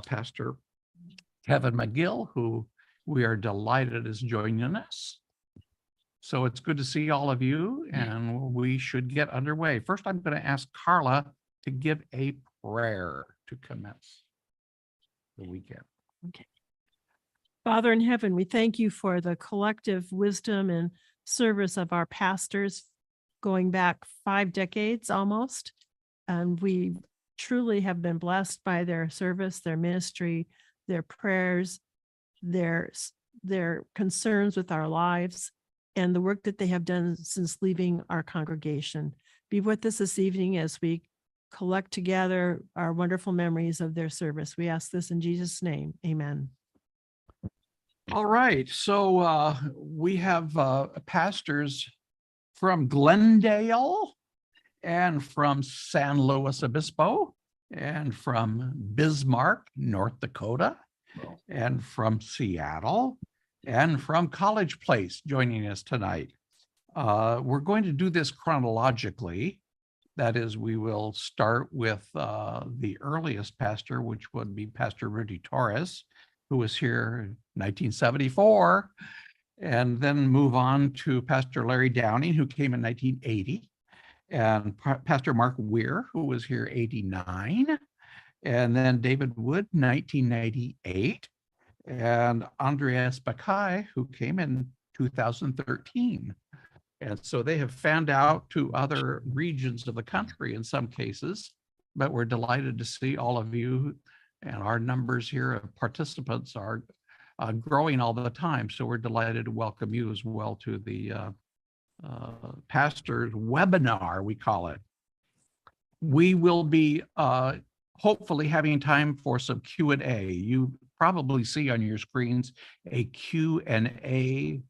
Pastor Kevin McGill, who we are delighted is joining us. So it's good to see all of you, and we should get underway. First, I'm going to ask Carla to give a prayer to commence the weekend. Okay. Father in heaven, we thank you for the collective wisdom and service of our pastors going back 5 decades almost. And we truly have been blessed by their service, their ministry, their prayers, their concerns with our lives, and the work that they have done since leaving our congregation. Be with us this evening as we collect together our wonderful memories of their service. We ask this in Jesus' name. Amen. All right. So we have pastors from Glendale and from San Luis Obispo and from Bismarck, North Dakota, and from Seattle and from College Place joining us tonight. We're going to do this chronologically. That is, we will start with the earliest pastor, which would be Pastor Rudy Torres, who was here in 1974, and then move on to Pastor Larry Downing, who came in 1980, and Pastor Mark Weir, who was here 89, and then David Wood, 1998, and Andreas Bakai, who came in 2013. And so they have fanned out to other regions of the country in some cases, but we're delighted to see all of you, and our numbers here of participants are growing all the time. So we're delighted to welcome you as well to the pastor's webinar, we call it. We will be hopefully having time for some Q&A. You probably see on your screens a Q&A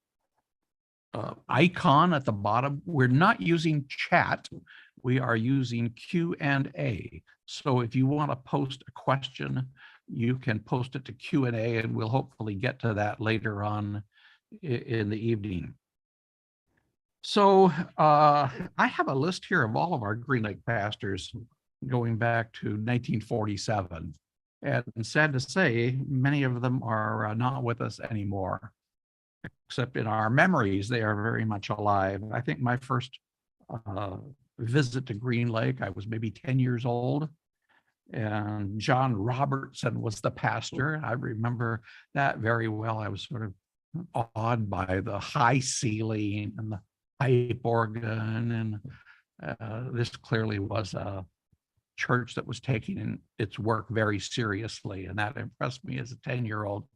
icon at the bottom. We're not using chat. We are using Q&A. So if you want to post a question, you can post it to Q&A, and we'll hopefully get to that later on in the evening. So I have a list here of all of our Green Lake pastors going back to 1947. And sad to say, many of them are not with us anymore, except in our memories, they are very much alive. I think my first visit to Green Lake, I was maybe 10 years old, and John Robertson was the pastor. I remember that very well. I was sort of awed by the high ceiling and the pipe organ, and this clearly was a church that was taking its work very seriously, and that impressed me as a 10-year-old.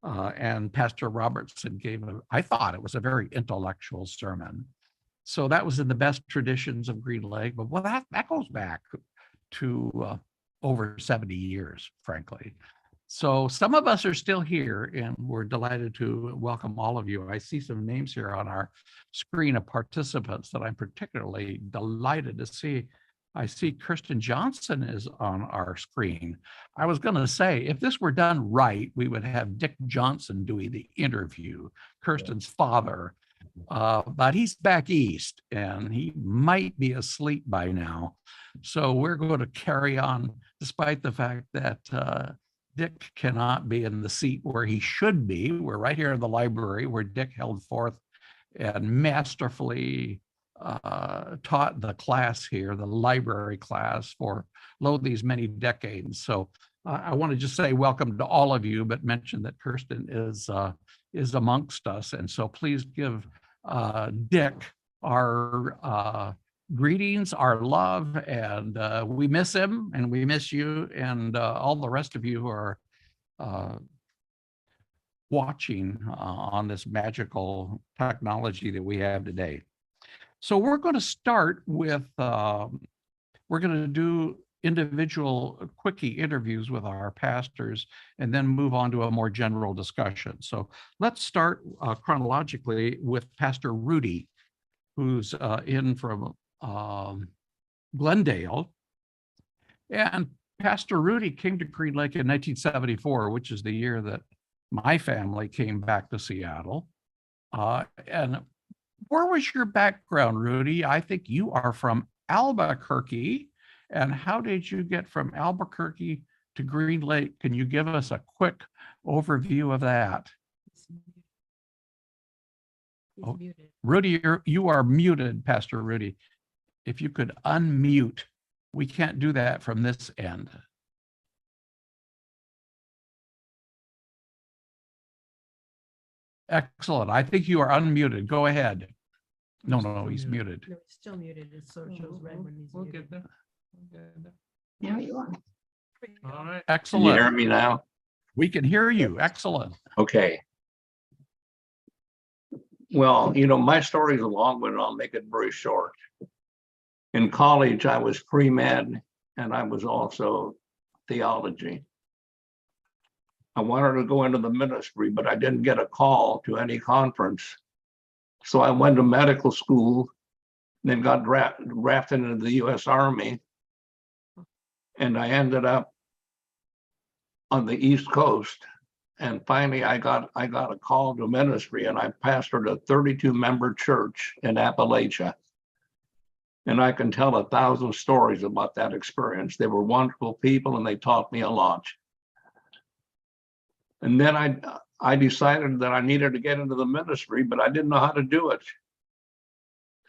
And Pastor Robertson gave, I thought it was a very intellectual sermon. So that was in the best traditions of Green Lake, but well, that goes back to over 70 years, frankly. So some of us are still here, and we're delighted to welcome all of you. I see some names here on our screen of participants that I'm particularly delighted to see. I see Kirsten Johnson is on our screen. I was going to say, if this were done right, we would have Dick Johnson doing the interview, Kirsten's father, but he's back east and he might be asleep by now. So we're going to carry on, despite the fact that Dick cannot be in the seat where he should be. We're right here in the library where Dick held forth and masterfully taught the class here, the library class, for these many decades. So I want to just say welcome to all of you, but mention that Kirsten is amongst us. And so please give Dick our greetings, our love, and we miss him and we miss you and all the rest of you who are watching on this magical technology that we have today. So we're going to start with, we're going to do individual quickie interviews with our pastors and then move on to a more general discussion. So let's start chronologically with Pastor Rudy, who's in from Glendale. And Pastor Rudy came to Green Lake in 1974, which is the year that my family came back to Seattle. And where was your background, Rudy? I think you are from Albuquerque. And how did you get from Albuquerque to to Green Lake. Can you give us a quick overview of that? He's Oh, muted. Rudy, you are muted, Pastor Rudy. If you could unmute, we can't do that from this end. Excellent. I think you are unmuted. Go ahead. No, he's muted. No, he's still muted. It so shows red when he's We'll muted. get there. Now you are. All right. Can you hear Excellent. me now? We can hear you. Excellent. Okay. Well, my story is a long one, and I'll make it very short. In college, I was pre-med and I was also theology. I wanted to go into the ministry, but I didn't get a call to any conference. So I went to medical school, then got drafted into the US Army. And I ended up on the East Coast. And finally, I got a call to ministry, and I pastored a 32-member church in Appalachia. And I can tell 1,000 stories about that experience. They were wonderful people, and they taught me a lot. And then I decided that I needed to get into the ministry, but I didn't know how to do it.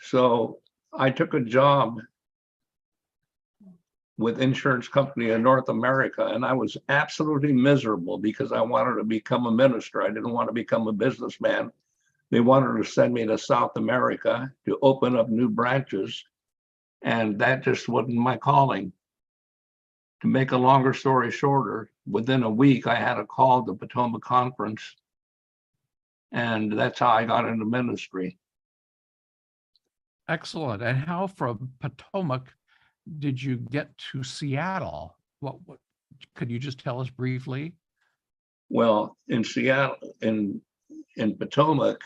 So I took a job with insurance company in North America, and I was absolutely miserable because I wanted to become a minister. I didn't want to become a businessman. They wanted to send me to South America to open up new branches, and that just wasn't my calling. To make a longer story shorter, within a week, I had a call to Potomac Conference, and that's how I got into ministry. Excellent. And how from Potomac did you get to Seattle? What could you just tell us briefly? Well, in Seattle, in Potomac,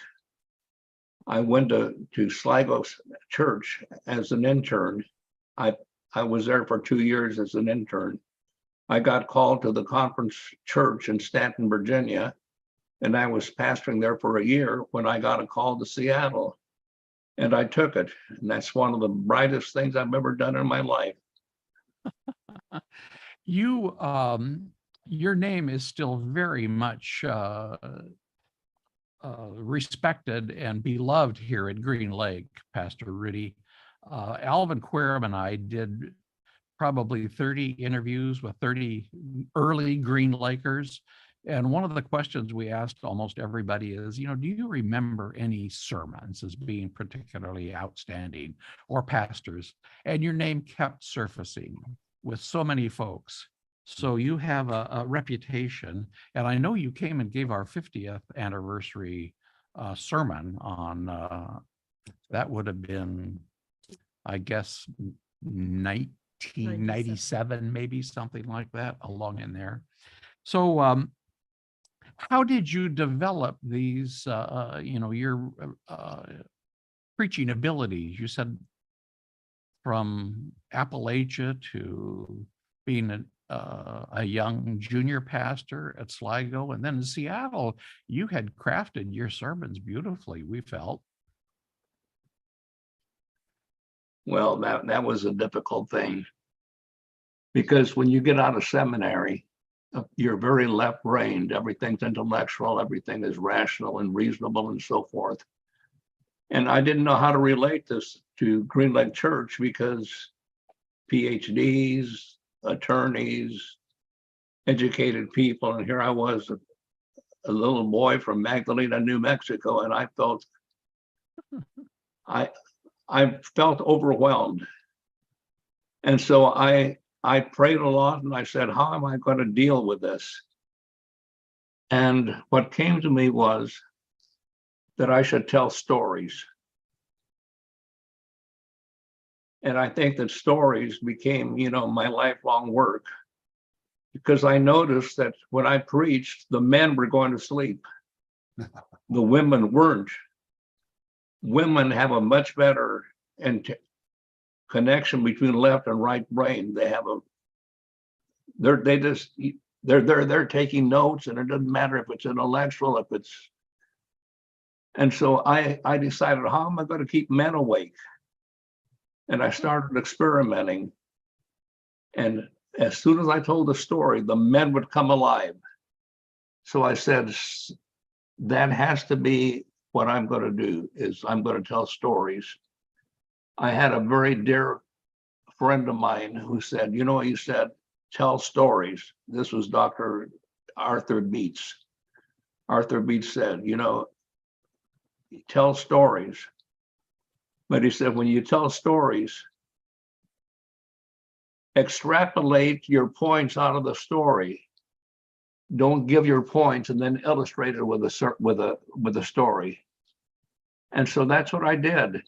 I went to Sligo's church as an intern. I was there for 2 years as an intern. I got called to the conference church in Stanton, Virginia, and I was pastoring there for a year when I got a call to Seattle. And I took it. And that's one of the brightest things I've ever done in my life. You, your name is still very much respected and beloved here at Green Lake, Pastor Rudy. Alvin Querum and I did probably 30 interviews with 30 early Green Lakers. And one of the questions we asked almost everybody is, do you remember any sermons as being particularly outstanding or pastors? And your name kept surfacing with so many folks. So you have a reputation. And I know you came and gave our 50th anniversary sermon on, that would have been, I guess, 1997, maybe something like that, along in there. So how did you develop these, your preaching abilities? You said from Appalachia to being a young junior pastor at Sligo, and then in Seattle, you had crafted your sermons beautifully, we felt. Well, that was a difficult thing, because when you get out of seminary, you're very left-brained. Everything's intellectual, everything is rational and reasonable and so forth. And I didn't know how to relate this to Green Lake Church, because PhDs, attorneys, educated people, and here I was, a little boy from Magdalena, New Mexico, and I felt overwhelmed. And so I prayed a lot, and I said, how am I going to deal with this? And what came to me was that I should tell stories. And I think that stories became, my lifelong work, because I noticed that when I preached, the men were going to sleep. The women weren't. Women have a much better connection between left and right brain. They have they're taking notes, and it doesn't matter if it's intellectual, and so I decided, how am I going to keep men awake? And I started experimenting, and as soon as I told the story, the men would come alive. So I said, that has to be what I'm going to do, is I'm going to tell stories. I had a very dear friend of mine who said, you know, he said, tell stories. This was Dr. Arthur Beets. Arthur Beets said, you know, tell stories. But he said, when you tell stories, extrapolate your points out of the story. Don't give your points and then illustrate it with a story. And so that's what I did.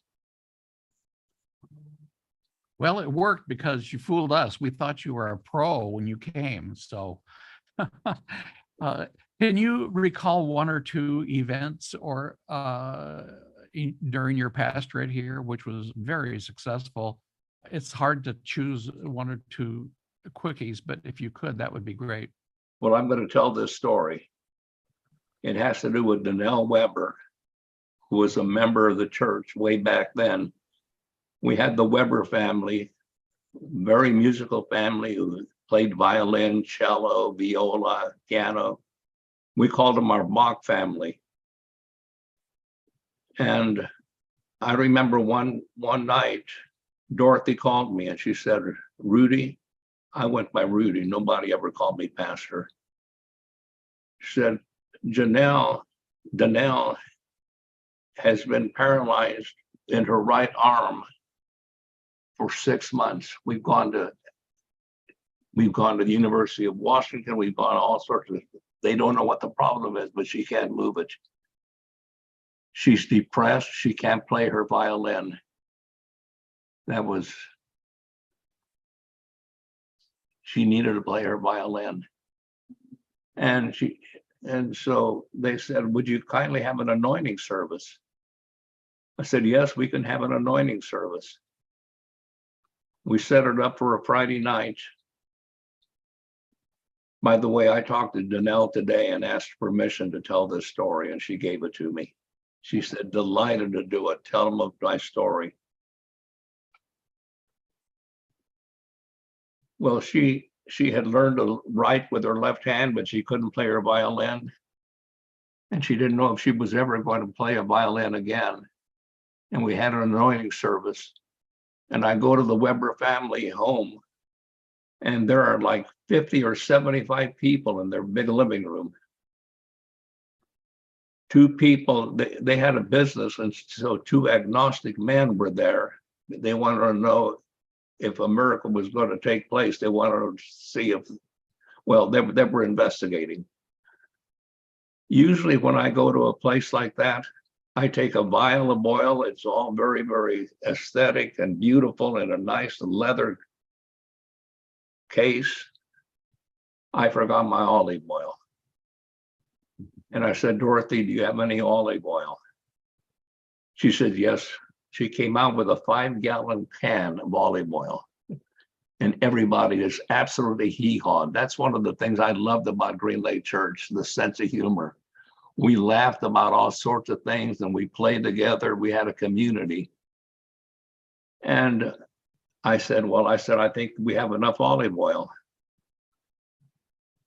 Well, it worked because you fooled us. We thought you were a pro when you came. So can you recall one or two events or during your pastorate here, which was very successful? It's hard to choose one or two quickies, but if you could, that would be great. Well, I'm going to tell this story. It has to do with Donnell Weber, who was a member of the church way back then. We had the Weber family, very musical family, who played violin, cello, viola, piano. We called them our Bach family. And I remember one night, Dorothy called me and she said, Rudy, I went by Rudy. Nobody ever called me pastor. She said, Donnell has been paralyzed in her right arm for 6 months. We've gone to the University of Washington. We've gone all sorts of, they don't know what the problem is, but she can't move it. She's depressed. She can't play her violin. She needed to play her violin. And so they said, would you kindly have an anointing service? I said, yes, we can have an anointing service. We set it up for a Friday night. By the way, I talked to Donnell today and asked permission to tell this story, and she gave it to me. She said, delighted to do it. Tell them of my story. Well, she had learned to write with her left hand, but she couldn't play her violin. And she didn't know if she was ever going to play a violin again. And we had an anointing service. And I go to the Weber family home, and there are like 50 or 75 people in their big living room. Two people, they had a business, and so two agnostic men were there. They wanted to know if a miracle was going to take place. They wanted to see if, well, they were investigating. Usually when I go to a place like that, I take a vial of oil. It's all very, very aesthetic and beautiful in a nice leather case. I forgot my olive oil. And I said, Dorothy, do you have any olive oil? She said, yes. She came out with a 5-gallon can of olive oil. And everybody is absolutely hee-hawed. That's one of the things I loved about Green Lake Church, the sense of humor. We laughed about all sorts of things and we played together. We had a community. And I said, I think we have enough olive oil.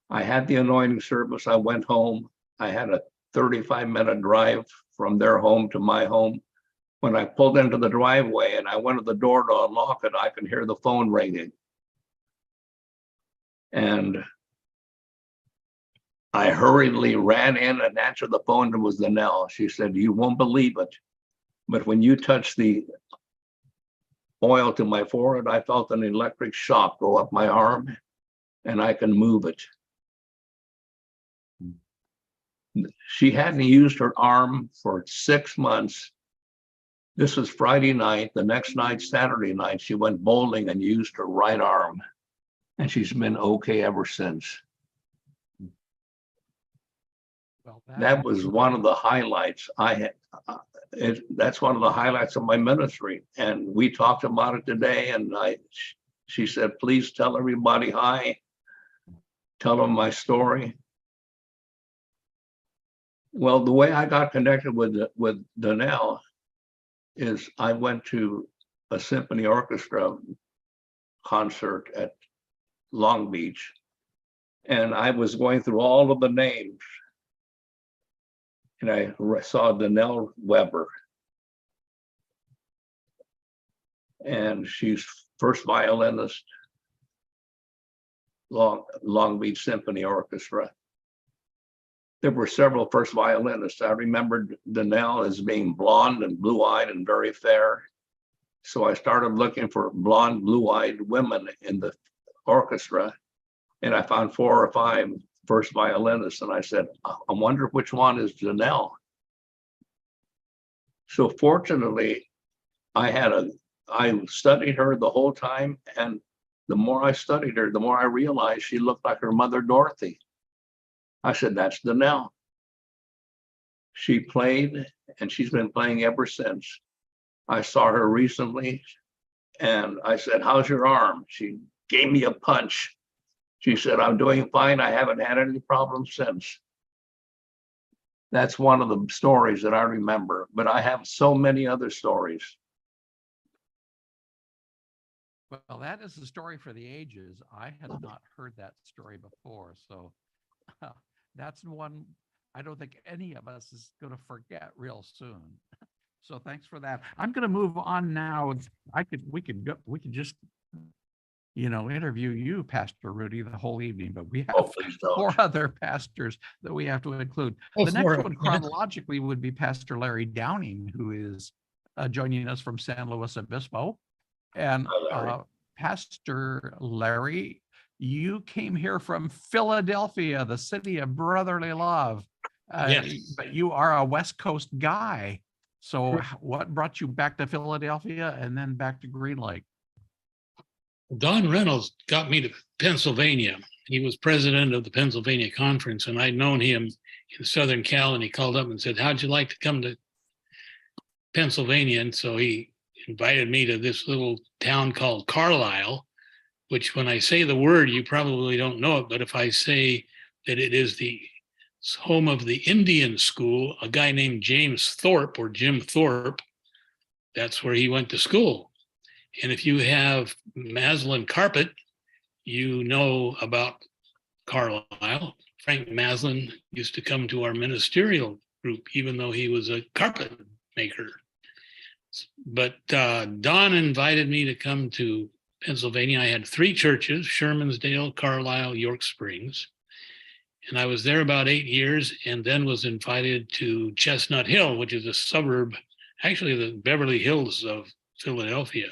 I had the anointing service. I went home. I had a 35-minute drive from their home to my home. When I pulled into the driveway and I went to the door to unlock it, I could hear the phone ringing. And I hurriedly ran in and answered the phone. It was Donnell. She said, you won't believe it, but when you touched the oil to my forehead, I felt an electric shock go up my arm and I can move it. She hadn't used her arm for 6 months. This was Friday night. The next night, Saturday night, she went bowling and used her right arm. And she's been okay ever since. Well, That was one of the highlights I had. That's one of the highlights of my ministry. And we talked about it today. And she said, please tell everybody hi. Tell them my story. Well, the way I got connected with Donnell is I went to a symphony orchestra concert at Long Beach. And I was going through all of the names. And I saw Danelle Weber. And she's first violinist, Long Beach Symphony Orchestra. There were several first violinists. I remembered Danelle as being blonde and blue-eyed and very fair. So I started looking for blonde, blue-eyed women in the orchestra. And I found 4 or 5 first violinists. And I said, I wonder which one is Danelle. So fortunately, I studied her the whole time. And the more I studied her, the more I realized she looked like her mother, Dorothy. I said, that's Danelle. She played, and she's been playing ever since. I saw her recently, and I said, how's your arm? She gave me a punch. She said, I'm doing fine. I haven't had any problems since. That's one of the stories that I remember, but I have so many other stories. Well, that is the story for the ages. I had not heard that story before, so that's one I don't think any of us is going to forget real soon. So thanks for that. I'm going to move on now. We could just, interview you, Pastor Rudy, the whole evening, but we have Please don't. 4 other pastors that we have to include. Oh, The next 4. one chronologically would be Pastor Larry Downing, who is joining us from San Luis Obispo. And Hi, Larry. Pastor Larry, you came here from Philadelphia, the city of brotherly love. Yes. But you are a West Coast guy. So Correct. what brought you back to Philadelphia and then back to Green Lake? Don Reynolds got me to Pennsylvania. He was president of the Pennsylvania Conference, and I'd known him in Southern Cal, and he called up and said, how'd you like to come to Pennsylvania? And so he invited me to this little town called Carlisle, which when I say the word, you probably don't know it, but if I say that it is the home of the Indian school, a guy named James Thorpe or Jim Thorpe, that's where he went to school. And if you have Maslin carpet, you know about Carlisle. Frank Maslin used to come to our ministerial group, even though he was a carpet maker. But Don invited me to come to Pennsylvania. I had 3 churches, Shermansdale, Carlisle, York Springs. And I was there about 8 years and then was invited to Chestnut Hill, which is a suburb, actually the Beverly Hills of Philadelphia.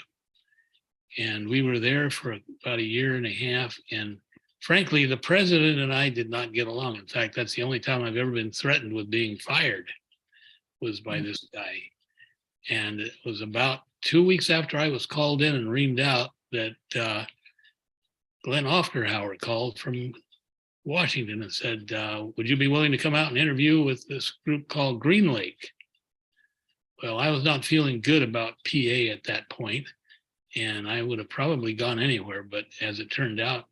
And we were there for about 1.5 years. And frankly, the president and I did not get along. In fact, that's the only time I've ever been threatened with being fired, was by this guy. And it was about 2 weeks after I was called in and reamed out that Glenn Offnerhauer called from Washington and said, would you be willing to come out and interview with this group called Green Lake? Well, I was not feeling good about PA at that point, and I would have probably gone anywhere. But as it turned out,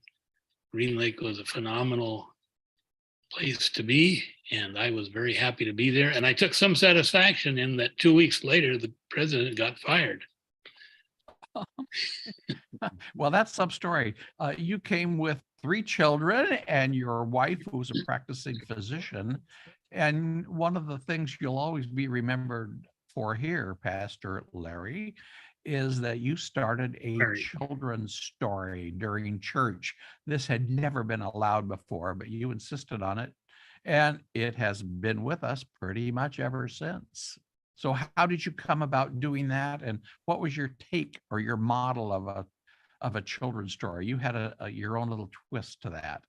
Green Lake was a phenomenal place to be, and I was very happy to be there. And I took some satisfaction in that 2 weeks later, the president got fired. Well, that's some story. You came with 3 children and your wife, who's a practicing physician. And one of the things you'll always be remembered for here, Pastor Larry, is that you started a children's story during church. This had never been allowed before, but you insisted on it. And it has been with us pretty much ever since. So how did you come about doing that? And what was your take or your model of a children's story? You had your own little twist to that.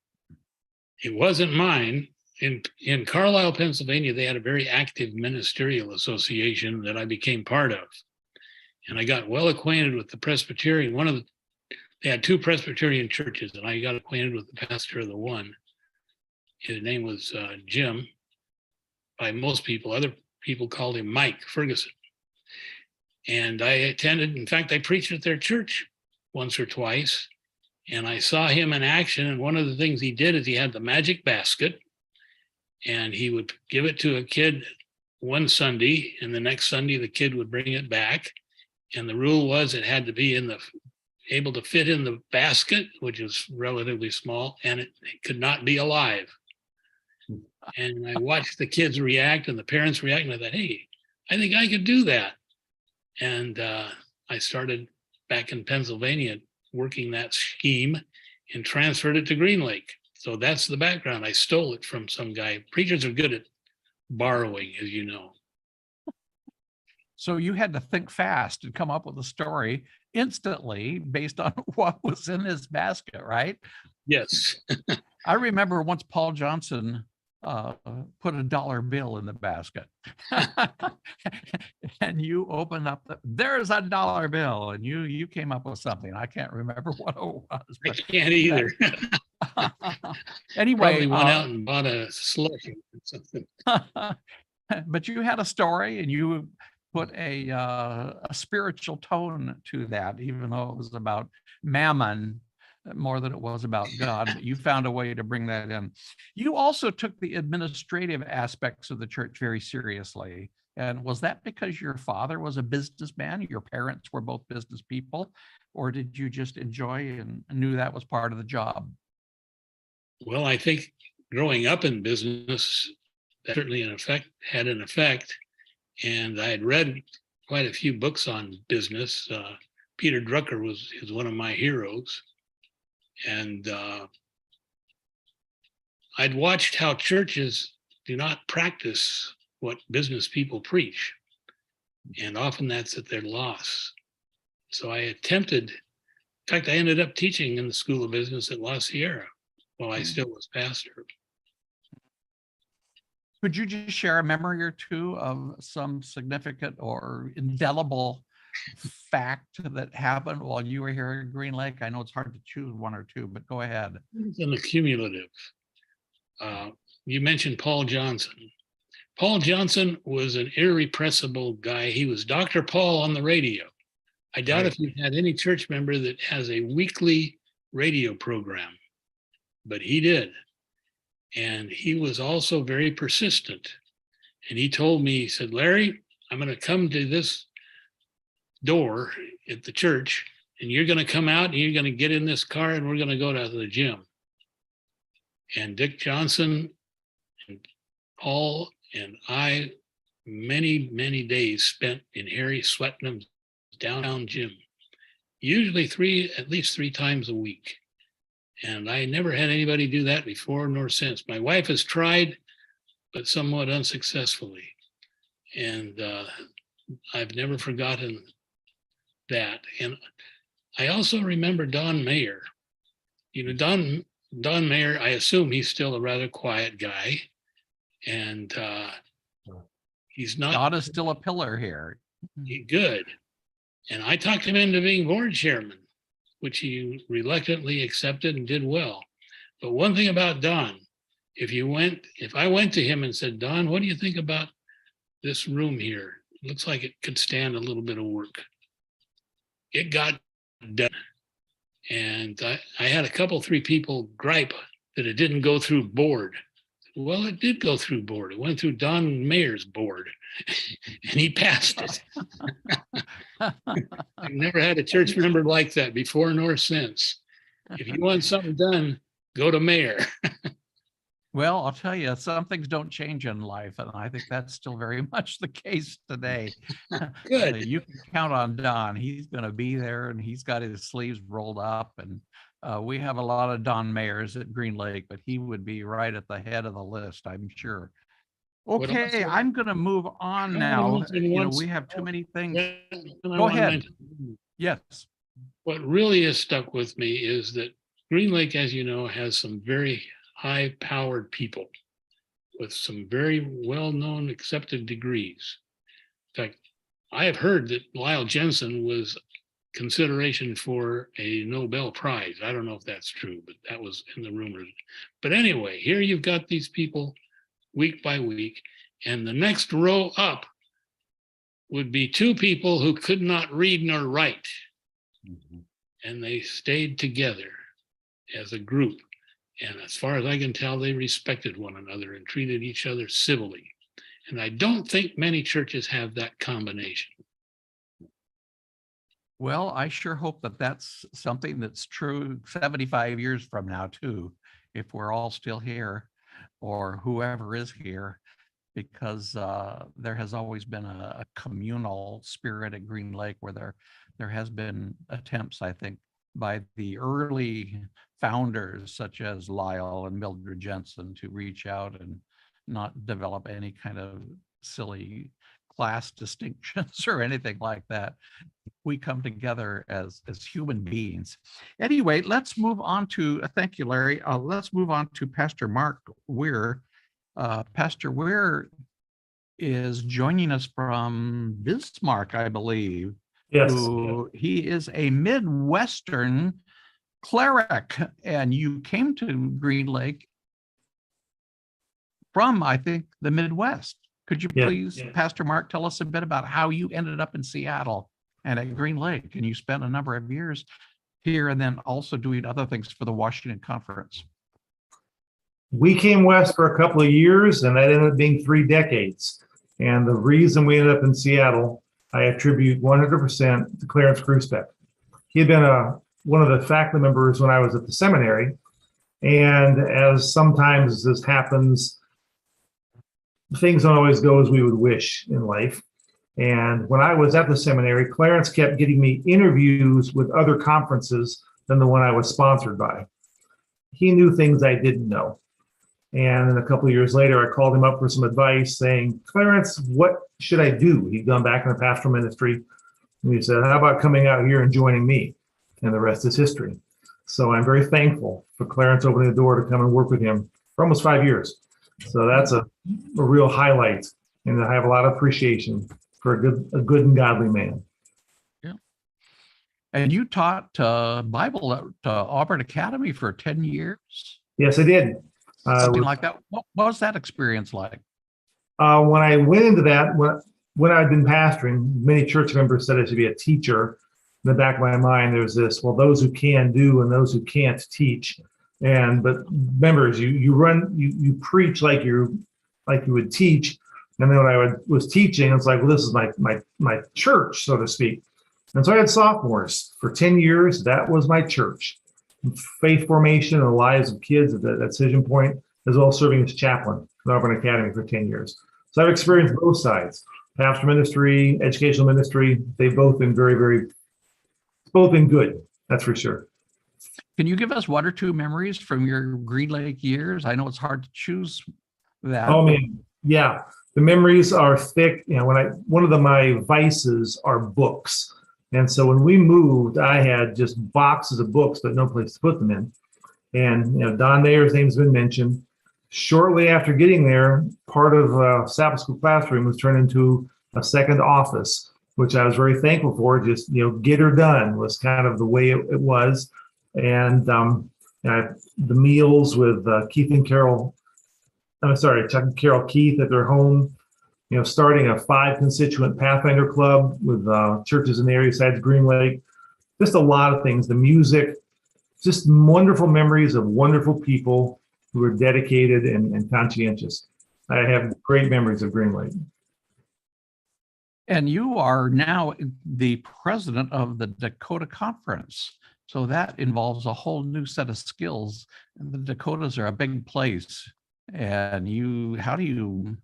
It wasn't mine. In Carlisle, Pennsylvania, they had a very active ministerial association that I became part of. And I got well acquainted with the Presbyterian. They had 2 Presbyterian churches, and I got acquainted with the pastor of the one. His name was Jim, by most people. Other people called him Mike Ferguson. And I attended, in fact, I preached at their church once or twice, and I saw him in action. And one of the things he did is he had the magic basket, and he would give it to a kid one Sunday, and the next Sunday the kid would bring it back. And the rule was it had to be in able to fit in the basket, which is relatively small, and it could not be alive. And I watched the kids react and the parents react, and I thought, hey, I think I could do that. And I started back in Pennsylvania working that scheme and transferred it to Green Lake. So that's the background. I stole it from some guy. Preachers are good at borrowing, as you know. So you had to think fast and come up with a story instantly based on what was in his basket, right? Yes. I remember once Paul Johnson put a dollar bill in the basket. And you opened up, there's a dollar bill, and you came up with something. I can't remember what it was. I But can't either. anyway, Probably went out and bought a slush or something. but you had a story and you put a spiritual tone to that, even though it was about mammon more than it was about God. But you found a way to bring that in. You also took the administrative aspects of the church very seriously. And was that because your father was a businessman? Your parents were both business people? Or did you just enjoy and knew that was part of the job? Well, I think growing up in business, that certainly had an effect. And I had read quite a few books on business. Peter Drucker is one of my heroes. And I'd watched how churches do not practice what business people preach. And often that's at their loss. So I attempted, in fact, I ended up teaching in the School of Business at La Sierra while I still was pastor. Could you just share a memory or two of some significant or indelible fact that happened while you were here at Green Lake? I know it's hard to choose one or two, but go ahead. It's an accumulative. You mentioned Paul Johnson. Paul Johnson was an irrepressible guy. He was Dr. Paul on the radio. I doubt if you've had any church member that has a weekly radio program, but he did. And he was also very persistent. And he told me, he said, Larry, I'm going to come to this door at the church, and you're going to come out and you're going to get in this car and we're going to go to the gym. And Dick Johnson and Paul and I, many, many days spent in Harry Swetnam's downtown gym, usually at least three times a week. And I never had anybody do that before nor since. My wife has tried, but somewhat unsuccessfully. And I've never forgotten that. And I also remember Don Mayer. You know, Don Mayer, I assume he's still a rather quiet guy. And he's not. God is still a pillar here. Good. And I talked him into being board chairman, which he reluctantly accepted and did well. But one thing about Don, if I went to him and said, Don, what do you think about this room here? It looks like it could stand a little bit of work. It got done. And I had a couple, three people gripe that it didn't go through board. Well, it did go through board. It went through Don Mayer's board and he passed it. I've never had a church member like that before nor since. If you want something done, go to Mayer. Well, I'll tell you, some things don't change in life, and I think that's still very much the case today. Good. You can count on Don. He's going to be there, and he's got his sleeves rolled up. And we have a lot of Don Mayers at Green Lake, but he would be right at the head of the list, I'm sure. Okay, I'm going to move on now. You know, we have too many things. Go ahead. Yes. What really has stuck with me is that Green Lake, as you know, has some very high-powered people with some very well-known accepted degrees. In fact, I have heard that Lyle Jensen was consideration for a Nobel Prize. I don't know if that's true, but that was in the rumors. But anyway, here you've got these people week by week, and the next row up would be two people who could not read nor write. Mm-hmm. And they stayed together as a group. And as far as I can tell, they respected one another and treated each other civilly. And I don't think many churches have that combination. Well, I sure hope that that's something that's true 75 years from now too, if we're all still here or whoever is here, because there has always been a communal spirit at Green Lake where there has been attempts, I think, by the early founders such as Lyle and Mildred Jensen to reach out and not develop any kind of silly class distinctions or anything like that. We come together as human beings. Anyway, let's move on to, thank you, Larry. Let's move on to Pastor Mark Weir. Pastor Weir is joining us from Bismarck, I believe. Yes. He is a Midwestern cleric, and you came to Green Lake from, I think, the Midwest. Could you please, Pastor Mark, tell us a bit about how you ended up in Seattle and at Green Lake, and you spent a number of years here and then also doing other things for the Washington Conference? We came west for a couple of years, and that ended up being 3 decades. And the reason we ended up in Seattle, I attribute 100% to Clarence Gruspek. He had been one of the faculty members when I was at the seminary. And as sometimes this happens, things don't always go as we would wish in life. And when I was at the seminary, Clarence kept getting me interviews with other conferences than the one I was sponsored by. He knew things I didn't know. And then a couple of years later, I called him up for some advice saying, Clarence, what should I do? He'd gone back in the pastoral ministry. And he said, how about coming out here and joining me? And the rest is history. So I'm very thankful for Clarence opening the door to come and work with him for almost 5 years. So that's a real highlight. And I have a lot of appreciation for a good and godly man. Yeah. And you taught Bible at Auburn Academy for 10 years? Yes, I did. Something like that. What was that experience like? When I went into that, when I'd been pastoring, many church members said I should be a teacher. In the back of my mind, there's this, well, those who can do and those who can't teach. But members, you preach like you would teach. And then when I was teaching, it's like, well, this is my church, so to speak. And so I had sophomores for 10 years. That was my church. Faith formation in the lives of kids at that decision point, as well as serving as chaplain at Auburn Academy for 10 years. So I've experienced both sides, pastoral ministry, educational ministry. They've both been both been good. That's for sure. Can you give us 1 or 2 memories from your Green Lake years? I know it's hard to choose that. Oh man, yeah. The memories are thick. You know, one of my vices are books. And so when we moved, I had just boxes of books, but no place to put them in. And, Don Mayer's name's been mentioned. Shortly after getting there, part of Sabbath school classroom was turned into a second office, which I was very thankful for. Just, get her done was kind of the way it was. And the meals with Chuck and Carol Keith at their home, starting a 5 constituent Pathfinder club with churches in the area besides Green Lake, just a lot of things. The music, just wonderful memories of wonderful people who are dedicated and conscientious. I have great memories of Green Lake. And you are now the president of the Dakota Conference. So that involves a whole new set of skills. And the Dakotas are a big place. And how do you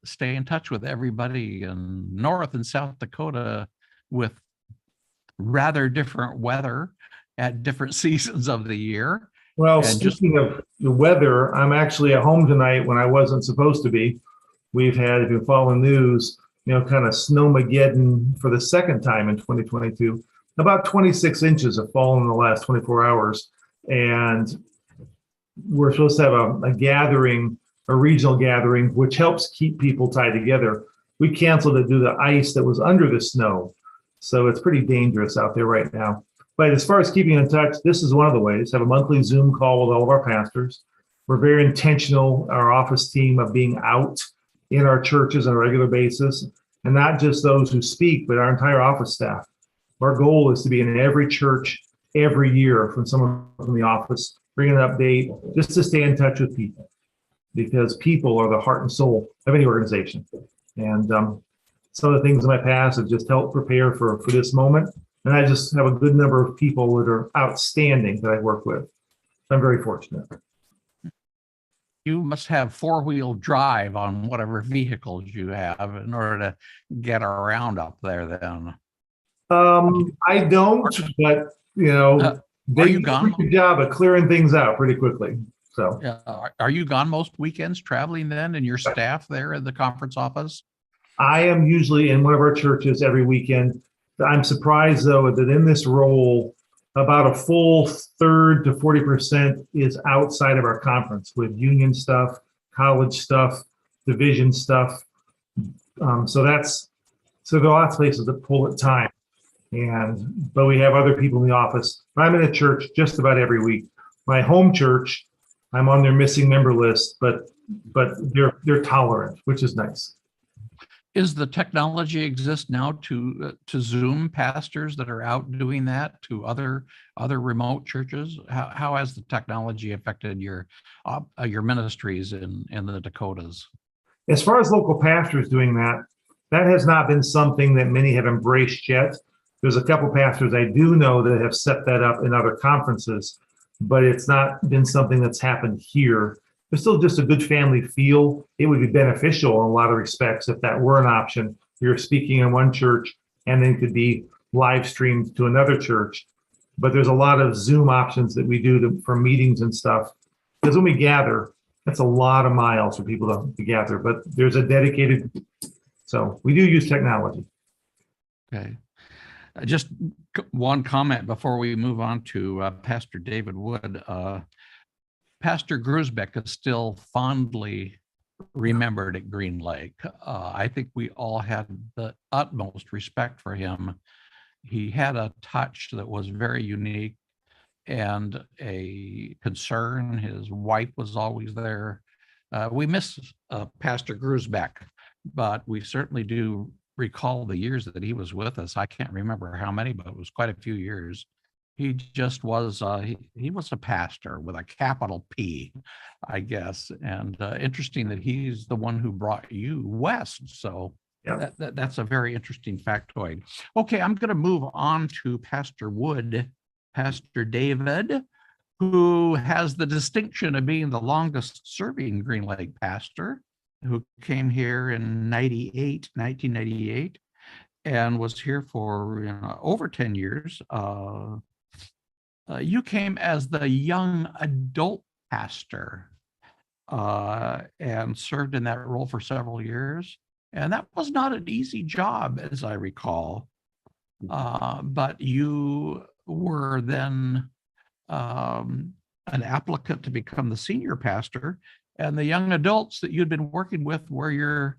stay in touch with everybody in North and South Dakota with rather different weather at different seasons of the year? Well, speaking of the weather, I'm actually at home tonight when I wasn't supposed to be. We've had, if you follow the news, kind of snowmageddon for the second time in 2022. About 26 inches have fallen in the last 24 hours. And we're supposed to have a gathering, a regional gathering, which helps keep people tied together. We canceled it due to the ice that was under the snow. So it's pretty dangerous out there right now. But as far as keeping in touch, this is one of the ways. Have a monthly Zoom call with all of our pastors. We're very intentional, our office team, of being out in our churches on a regular basis, and not just those who speak, but our entire office staff. Our goal is to be in every church every year from someone from the office, bring an update, just to stay in touch with people, because people are the heart and soul of any organization. And some of the things in my past have just helped prepare for this moment. And I just have a good number of people that are outstanding that I work with. I'm very fortunate. You must have four-wheel drive on whatever vehicles you have in order to get around up there then. I don't, but they Are you do a gone? good job of clearing things out pretty quickly. So Yeah, are you gone most weekends traveling then and your staff there at the conference office? I am usually in one of our churches every weekend. I'm surprised though that in this role, about a full third to 40% is outside of our conference with union stuff, college stuff, division stuff. So there are lots of places that pull at time. But we have other people in the office. I'm in a church just about every week. My home church, I'm on their missing member list, but they're tolerant, which is nice. Is the technology exist now to Zoom pastors that are out doing that to other remote churches? How has the technology affected your ministries in the Dakotas? As far as local pastors doing that, that has not been something that many have embraced yet. There's a couple pastors I do know that have set that up in other conferences, but it's not been something that's happened here. There's still just a good family feel. It would be beneficial in a lot of respects if that were an option. You're speaking in one church and then could be live streamed to another church. But there's a lot of Zoom options that we do for meetings and stuff. Because when we gather, that's a lot of miles for people to gather, but there's a dedicated, so we do use technology. Okay. Just one comment before we move on to Pastor David Wood. Pastor Grusbeck is still fondly remembered at Green Lake. I think we all had the utmost respect for him. He had a touch that was very unique and a concern. His wife was always there. We miss Pastor Grusbeck, but we certainly do recall the years that he was with us. I can't remember how many, but it was quite a few years. He just was, he was a pastor with a capital P, I guess. And interesting that he's the one who brought you west. So yeah, that's a very interesting factoid. Okay, I'm going to move on to Pastor Wood, Pastor David, who has the distinction of being the longest serving Green Lake pastor, who came here in 1998, and was here for over 10 years. You came as the young adult pastor and served in that role for several years. And that was not an easy job, as I recall. But you were then an applicant to become the senior pastor, and the young adults that you'd been working with were your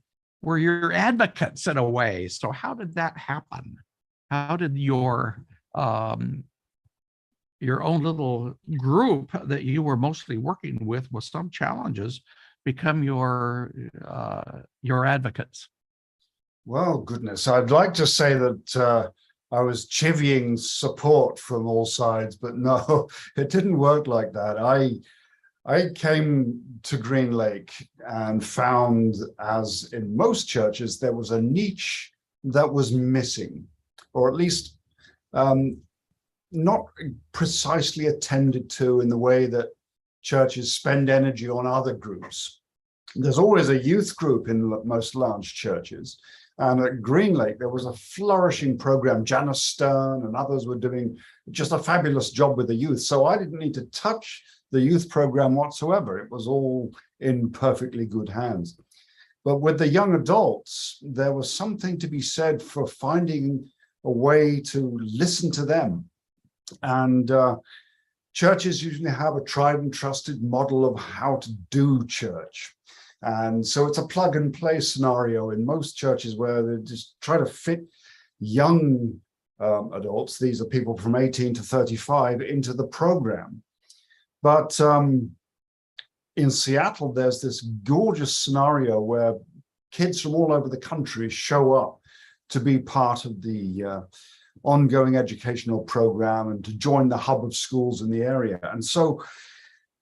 advocates in a way. So how did that happen? How did your own little group that you were mostly working with some challenges become your advocates? Well, goodness, I'd like to say that I was chivying support from all sides, but no, it didn't work like that. I came to Green Lake and found, as in most churches, there was a niche that was missing, or at least not precisely attended to in the way that churches spend energy on other groups. There's always a youth group in most large churches. And at Green Lake, there was a flourishing program. Janice Stern and others were doing just a fabulous job with the youth. So I didn't need to touch the youth program whatsoever. It was all in perfectly good hands. But with the young adults, there was something to be said for finding a way to listen to them. And churches usually have a tried and trusted model of how to do church. And so it's a plug and play scenario in most churches where they just try to fit young adults, these are people from 18 to 35, into the program. But in Seattle, there's this gorgeous scenario where kids from all over the country show up to be part of the ongoing educational program and to join the hub of schools in the area. And so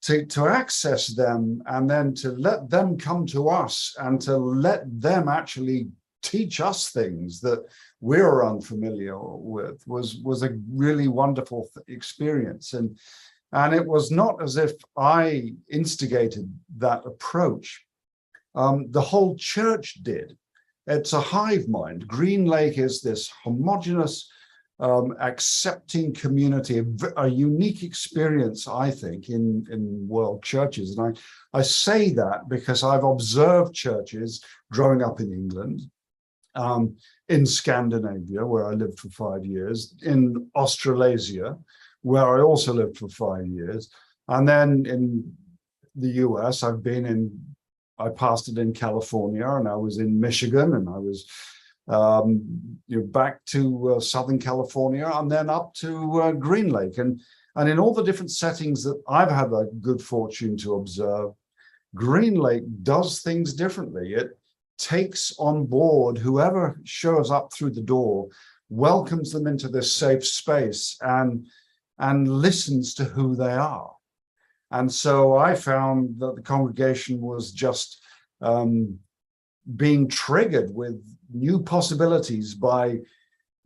to access them and then to let them come to us and to let them actually teach us things that we're unfamiliar with was a really wonderful experience. And it was not as if I instigated that approach. The whole church did. It's a hive mind. Green Lake is this homogeneous, accepting community, a unique experience, I think, in world churches. And I say that because I've observed churches growing up in England, in Scandinavia, where I lived for 5 years, in Australasia, where I also lived for 5 years. And then in the US, I pastored in California, and I was in Michigan, and I was back to Southern California, and then up to Green Lake. And in all the different settings that I've had the good fortune to observe, Green Lake does things differently. It takes on board whoever shows up through the door, welcomes them into this safe space, and listens to who they are. And so I found that the congregation was just being triggered with new possibilities by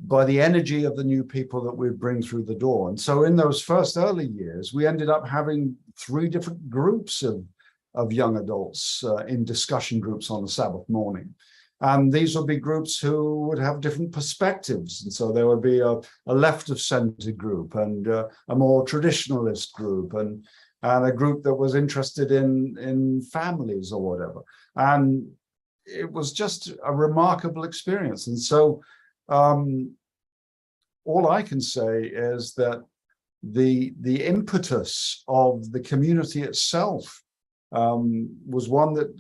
the energy of the new people that we bring through the door. And so in those first early years, we ended up having 3 different groups of young adults in discussion groups on a Sabbath morning. And these would be groups who would have different perspectives. And so there would be a left of center group, and a more traditionalist group, and a group that was interested in families or whatever. And it was just a remarkable experience. And so all I can say is that the impetus of the community itself was one that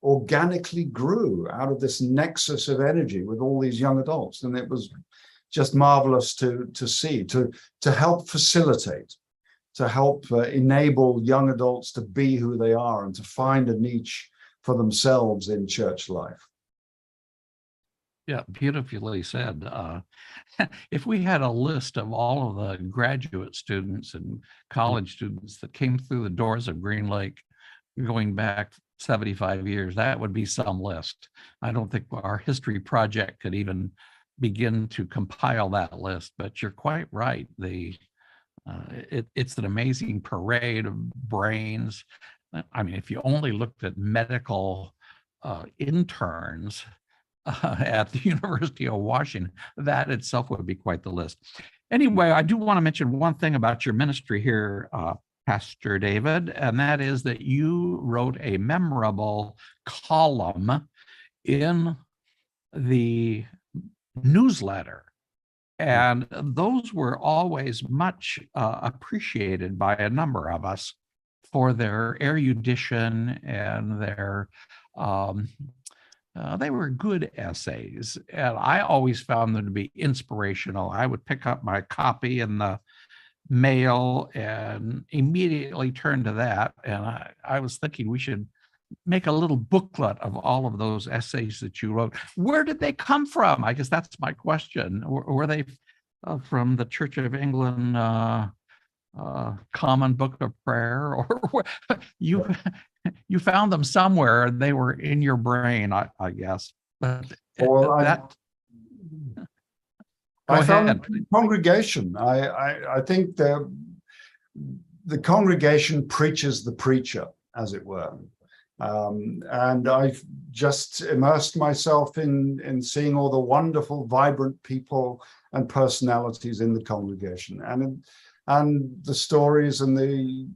organically grew out of this nexus of energy with all these young adults. And it was just marvelous to see, to help facilitate, to help enable young adults to be who they are and to find a niche for themselves in church life. Yeah, beautifully said. If we had a list of all of the graduate students and college students that came through the doors of Green Lake going back 75 years, that would be some list. I don't think our history project could even begin to compile that list, but you're quite right. It's an amazing parade of brains. I mean, if you only looked at medical interns at the University of Washington, that itself would be quite the list. Anyway, I do want to mention one thing about your ministry here, Pastor David, and that is that you wrote a memorable column in the newsletter. And those were always much appreciated by a number of us for their erudition and their they were good essays, and I always found them to be inspirational. I would pick up my copy in the mail and immediately turn to that. And I was thinking we should make a little booklet of all of those essays that you wrote. Where did they come from? I guess that's my question. Were they from the Church of England Common Book of Prayer, or you found them somewhere? They were in your brain, I guess. But Well, I found ahead. the congregation. I think the congregation preaches the preacher, as it were. And I've just immersed myself in seeing all the wonderful, vibrant people and personalities in the congregation, and the stories and the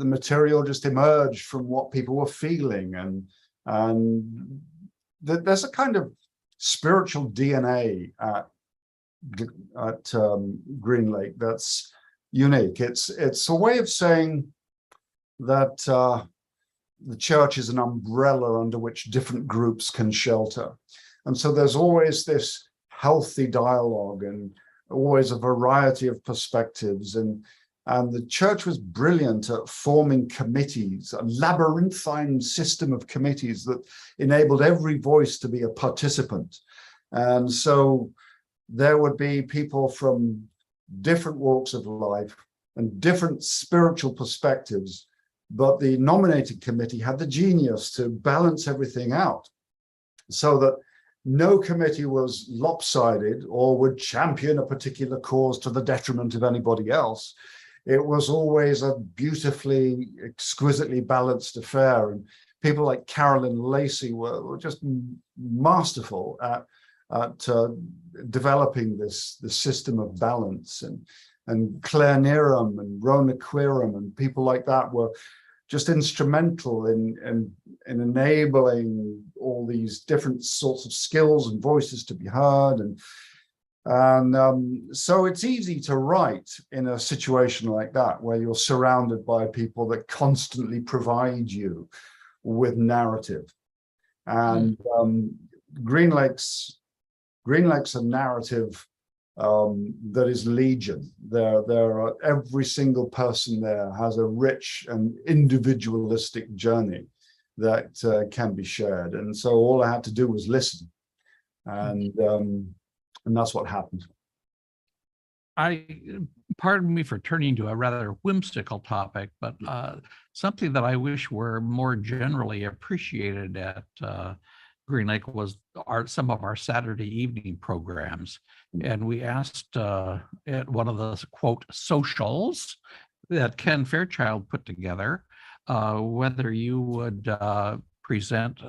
material just emerged from what people were feeling, and there's a kind of spiritual DNA at Green Lake that's unique. It's a way of saying that the church is an umbrella under which different groups can shelter. And so there's always this healthy dialogue and always a variety of perspectives. And the church was brilliant at forming committees, a labyrinthine system of committees that enabled every voice to be a participant. And so there would be people from different walks of life and different spiritual perspectives, but the nominating committee had the genius to balance everything out so that no committee was lopsided or would champion a particular cause to the detriment of anybody else. It was always a beautifully, exquisitely balanced affair. And people like Carolyn Lacey were just masterful at developing this system of balance. And Claire Neram and Rona Quirum and people like that were just instrumental in enabling all these different sorts of skills and voices to be heard. And so it's easy to write in a situation like that, where you're surrounded by people that constantly provide you with narrative. And Green Lake's a narrative that is legion. Every single person there has a rich and individualistic journey that can be shared. And so all I had to do was listen. And that's what happened. Pardon me for turning to a rather whimsical topic, but something that I wish were more generally appreciated at Green Lake was some of our Saturday evening programs. And we asked at one of the quote socials that Ken Fairchild put together, whether you would present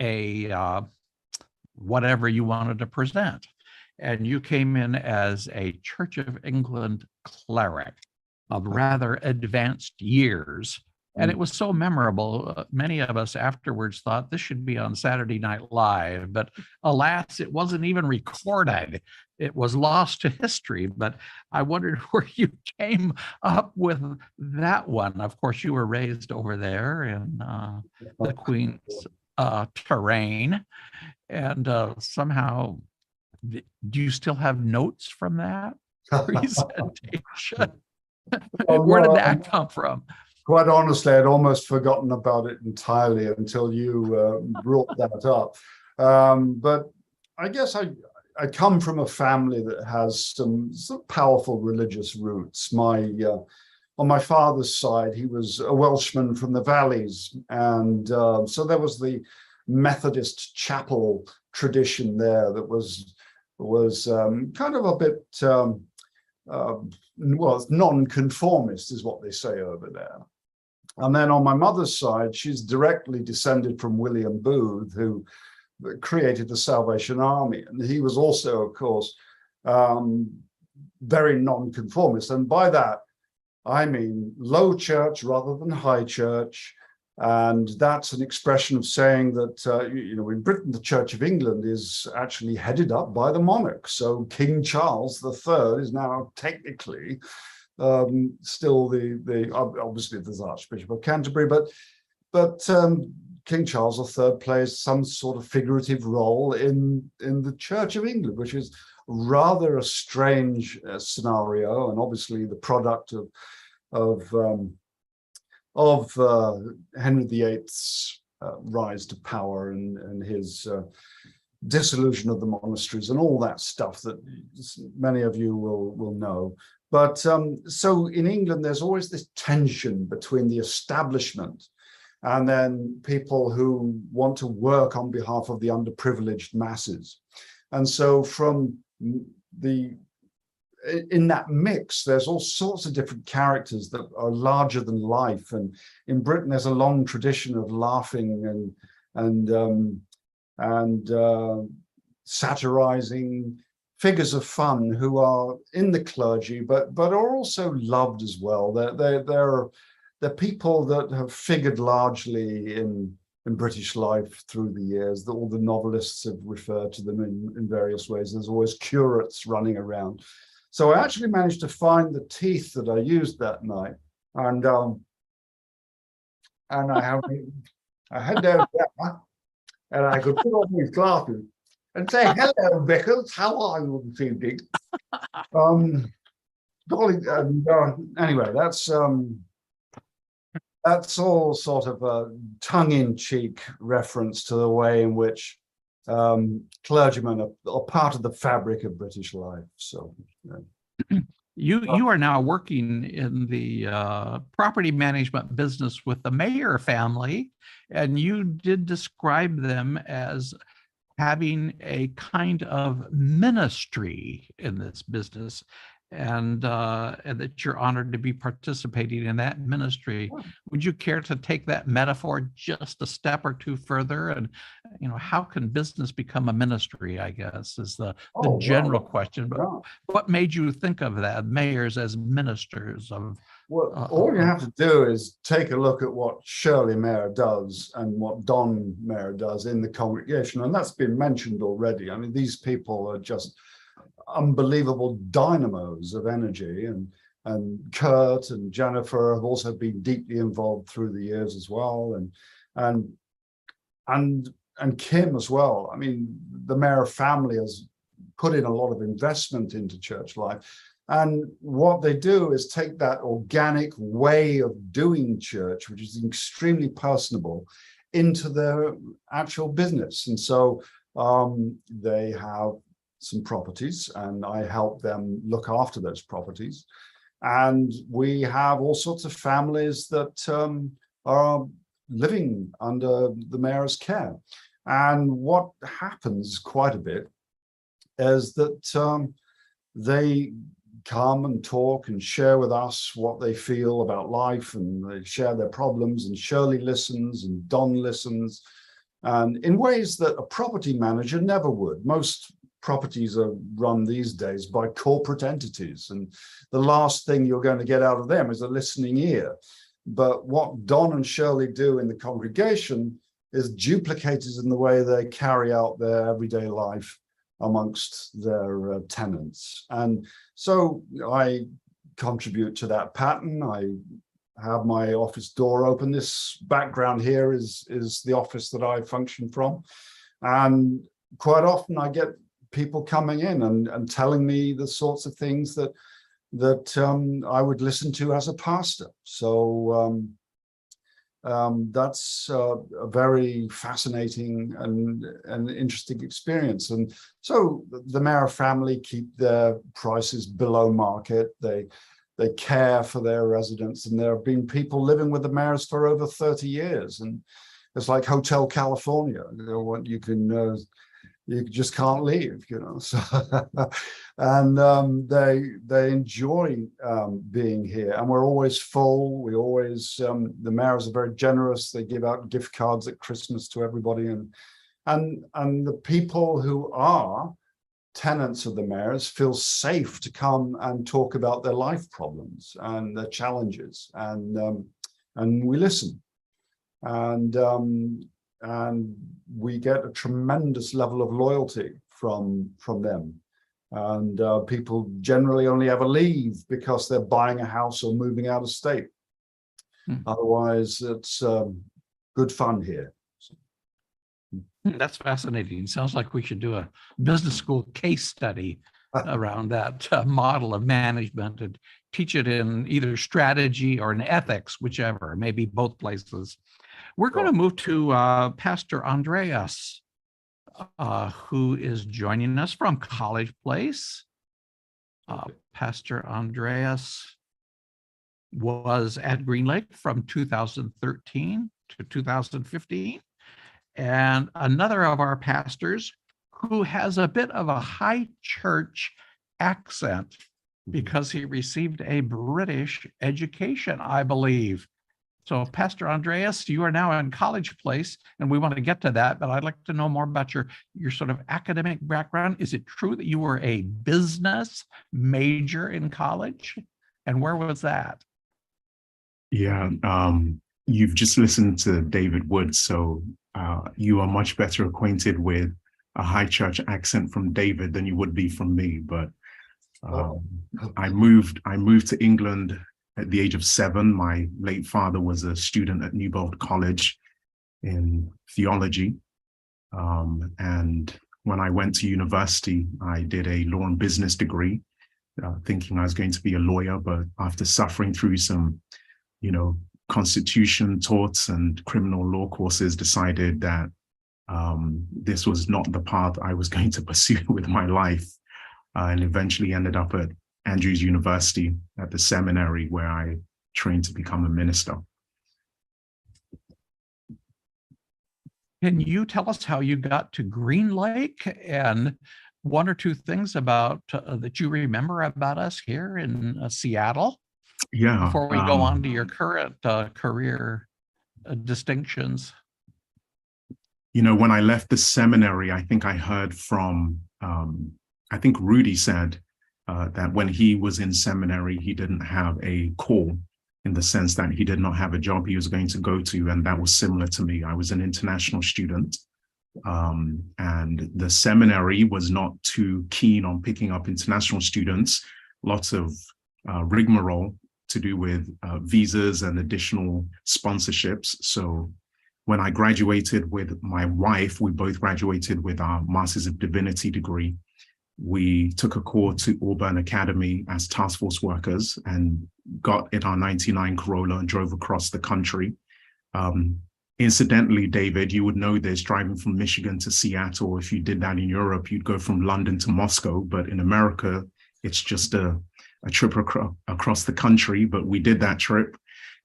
a whatever you wanted to present. And you came in as a Church of England cleric of rather advanced years. And it was so memorable. Many of us afterwards thought this should be on Saturday Night Live, but alas, it wasn't even recorded. It was lost to history. But I wondered where you came up with that one. Of course, you were raised over there in the Queen's terrain. And somehow, do you still have notes from that presentation? Where did that come from? Quite honestly, I'd almost forgotten about it entirely until you brought that up. But I guess I come from a family that has some powerful religious roots. On my father's side, he was a Welshman from the valleys. And so there was the Methodist chapel tradition there that was kind of a bit, well, non-conformist is what they say over there. And then on my mother's side, she's directly descended from William Booth, who created the Salvation Army. And he was also, of course, very non-conformist. And by that, I mean low church rather than high church. And that's an expression of saying that, in Britain, the Church of England is actually headed up by the monarch. So King Charles III is now technically still obviously there's Archbishop of Canterbury, but King Charles III plays some sort of figurative role in the Church of England, which is rather a strange scenario, and obviously the product of Henry VIII's rise to power and his dissolution of the monasteries and all that stuff that many of you will know. But so in England, there's always this tension between the establishment and then people who want to work on behalf of the underprivileged masses. And so in that mix, there's all sorts of different characters that are larger than life. And in Britain, there's a long tradition of laughing and satirizing figures of fun who are in the clergy, but are also loved as well. They're people that have figured largely in British life through the years. All the novelists have referred to them in various ways. There's always curates running around. So I actually managed to find the teeth that I used that night, and I had there, and I could put on these glasses and say, "Hello, Vickers, how are you this evening?" Anyway, that's all sort of a tongue-in-cheek reference to the way in which clergymen are part of the fabric of British life. So you are now working in the property management business with the Mayer family, and you did describe them as having a kind of ministry in this business, and that you're honored to be participating in that ministry. Would you care to take that metaphor just a step or two further? And, how can business become a ministry, I guess, is the general question. But what made you think of that, mayors as ministers of? Well, all you have to do is take a look at what Shirley Mayer does and what Don Mayer does in the congregation. And that's been mentioned already. I mean, these people are just unbelievable dynamos of energy, and Kurt and Jennifer have also been deeply involved through the years as well, and Kim as well. I mean, the Mayer family has put in a lot of investment into church life, and what they do is take that organic way of doing church, which is extremely personable, into their actual business. And so they have some properties, and I help them look after those properties. And we have all sorts of families that are living under the mayor's care. And what happens quite a bit is that they come and talk and share with us what they feel about life, and they share their problems, and Shirley listens and Don listens, and in ways that a property manager never would. Most properties are run these days by corporate entities, and the last thing you're going to get out of them is a listening ear. But what Don and Shirley do in the congregation is duplicated in the way they carry out their everyday life amongst their tenants. And so I contribute to that pattern. I have my office door open. This background here is the office that I function from. And quite often I get people coming in and telling me the sorts of things that I would listen to as a pastor. So that's a very fascinating and interesting experience. And so the Mayer family keep their prices below market. They care for their residents, and there have been people living with the Mayers for over 30 years. And it's like Hotel California. You just can't leave, So, and they enjoy being here, and we're always full. We always the mayors are very generous. They give out gift cards at Christmas to everybody, and the people who are tenants of the mayors feel safe to come and talk about their life problems and their challenges, and we listen, and we get a tremendous level of loyalty from them. And people generally only ever leave because they're buying a house or moving out of state. Otherwise, it's good fun here. That's fascinating. Sounds like we should do a business school case study around that model of management and teach it in either strategy or in ethics, whichever, maybe both places. We're going to move to Pastor Andreas, who is joining us from College Place. Pastor Andreas was at Green Lake from 2013 to 2015. And another of our pastors who has a bit of a high church accent because he received a British education, I believe. So Pastor Andreas, you are now in College Place, and we want to get to that, but I'd like to know more about your sort of academic background. Is it true that you were a business major in college? And where was that? Yeah, you've just listened to David Wood, so you are much better acquainted with a high church accent from David than you would be from me. But I moved to England at the age of 7. My late father was a student at Newbold College in theology. And when I went to university, I did a law and business degree, thinking I was going to be a lawyer. But after suffering through some, constitution torts and criminal law courses, decided that this was not the path I was going to pursue with my life, and eventually ended up at Andrews University at the seminary, where I trained to become a minister. Can you tell us how you got to Green Lake and one or two things about that you remember about us here in Seattle Yeah. before we go on to your current career distinctions? You know, when I left the seminary, I think I heard from, I think Rudy said that when he was in seminary, he didn't have a call, in the sense that he did not have a job he was going to go to. And that was similar to me. I was an international student, and the seminary was not too keen on picking up international students. Lots of rigmarole to do with visas and additional sponsorships. So when I graduated with my wife, we both graduated with our Masters of Divinity degree. We took a course to Auburn Academy as task force workers and got in our 99 Corolla and drove across the country. Incidentally, David, you would know this, driving from Michigan to Seattle. If you did that in Europe, you'd go from London to Moscow, but in America, it's just a trip across the country. But we did that trip,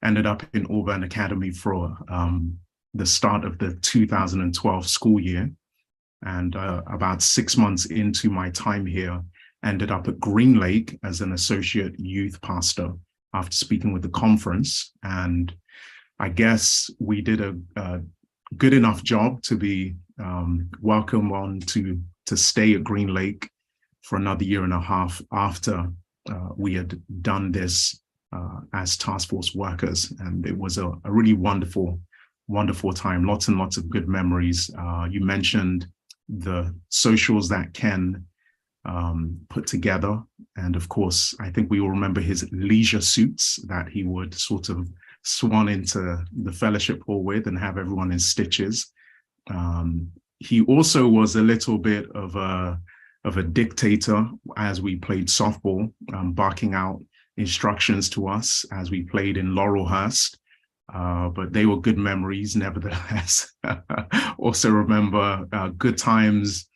ended up in Auburn Academy for the start of the 2012 school year. And about 6 months into my time here, ended up at Green Lake as an associate youth pastor after speaking with the conference. And I guess we did a good enough job to be welcome on to stay at Green Lake for another year and a half after we had done this as task force workers. And it was a really wonderful time, lots and lots of good memories. You mentioned the socials that Ken put together. And of course, I think we all remember his leisure suits that he would sort of swan into the fellowship hall with and have everyone in stitches. He also was a little bit of a dictator as we played softball, barking out instructions to us as we played in Laurelhurst. But they were good memories, nevertheless. Also remember good times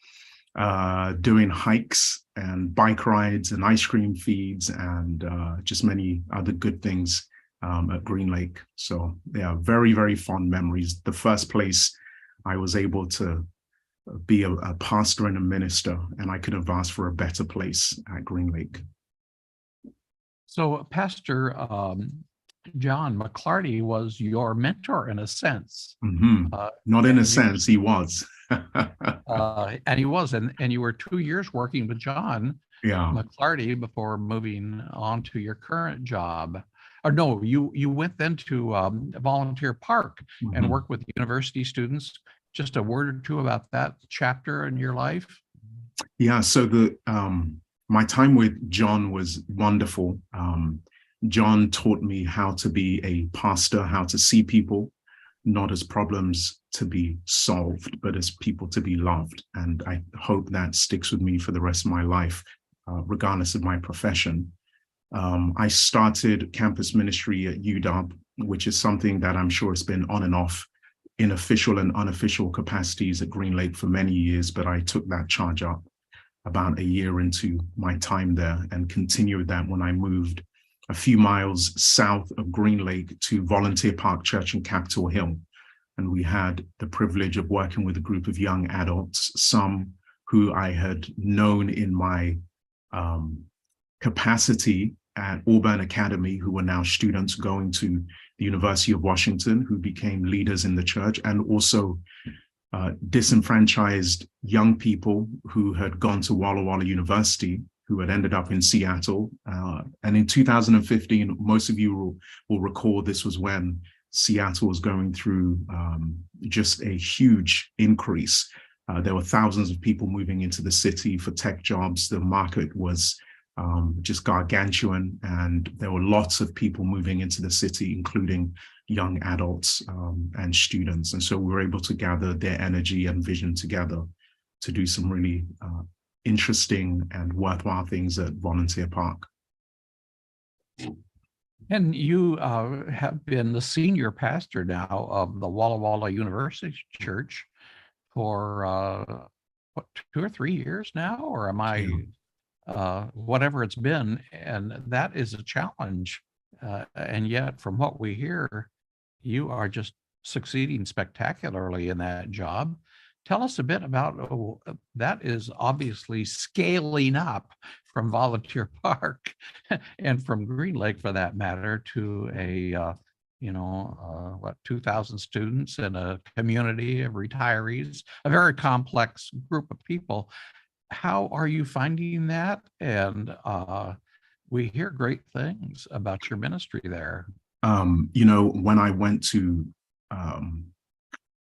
doing hikes and bike rides and ice cream feeds and just many other good things at Green Lake. So yeah, very, very fond memories. The first place I was able to be a pastor and a minister, and I could have asked for a better place at Green Lake. So Pastor John McClarty was your mentor in a sense. Not in a sense, he was. And he was, and you were 2 years working with John McClarty before moving on to your current job. Or no, you went then to Volunteer Park and worked with university students. Just a word or two about that chapter in your life. Yeah, so my time with John was wonderful. John taught me how to be a pastor, how to see people, not as problems to be solved, but as people to be loved. And I hope that sticks with me for the rest of my life, regardless of my profession. I started campus ministry at UW, which is something that I'm sure has been on and off in official and unofficial capacities at Green Lake for many years, but I took that charge up about a year into my time there and continued that when I moved a few miles south of Green Lake to Volunteer Park Church in Capitol Hill. And we had the privilege of working with a group of young adults, some who I had known in my capacity at Auburn Academy, who were now students going to the University of Washington, who became leaders in the church, and also disenfranchised young people who had gone to Walla Walla University, who had ended up in Seattle. And in 2015, most of you will recall this was when Seattle was going through just a huge increase. There were thousands of people moving into the city for tech jobs. The market was just gargantuan, and there were lots of people moving into the city, including young adults and students. And so we were able to gather their energy and vision together to do some really interesting and worthwhile things at Volunteer Park. And you have been the senior pastor now of the Walla Walla University Church for what, 2 or 3 years now, or am I whatever it's been? And that is a challenge. And yet, from what we hear, you are just succeeding spectacularly in that job. Tell us a bit about that. Is obviously scaling up from Volunteer Park and from Green Lake, for that matter, to a 2,000 students and a community of retirees, a very complex group of people. How are you finding that? And we hear great things about your ministry there. When I went to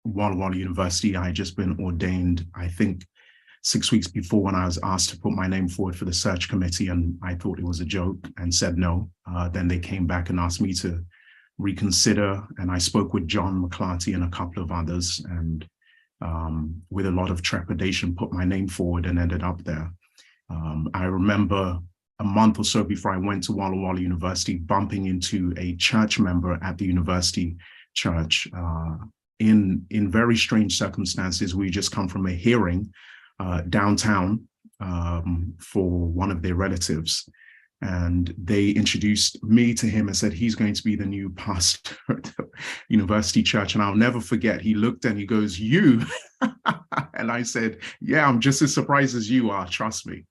Walla Walla University, I had just been ordained, I think 6 weeks before, when I was asked to put my name forward for the search committee, and I thought it was a joke and said no. Then they came back and asked me to reconsider, and I spoke with John McClarty and a couple of others, and with a lot of trepidation put my name forward and ended up there. I remember a month or so before I went to Walla Walla University, bumping into a church member at the university church in very strange circumstances. We just come from a hearing downtown for one of their relatives. And they introduced me to him and said, he's going to be the new pastor at the university church. And I'll never forget, he looked and he goes, you? And I said, yeah, I'm just as surprised as you are, trust me.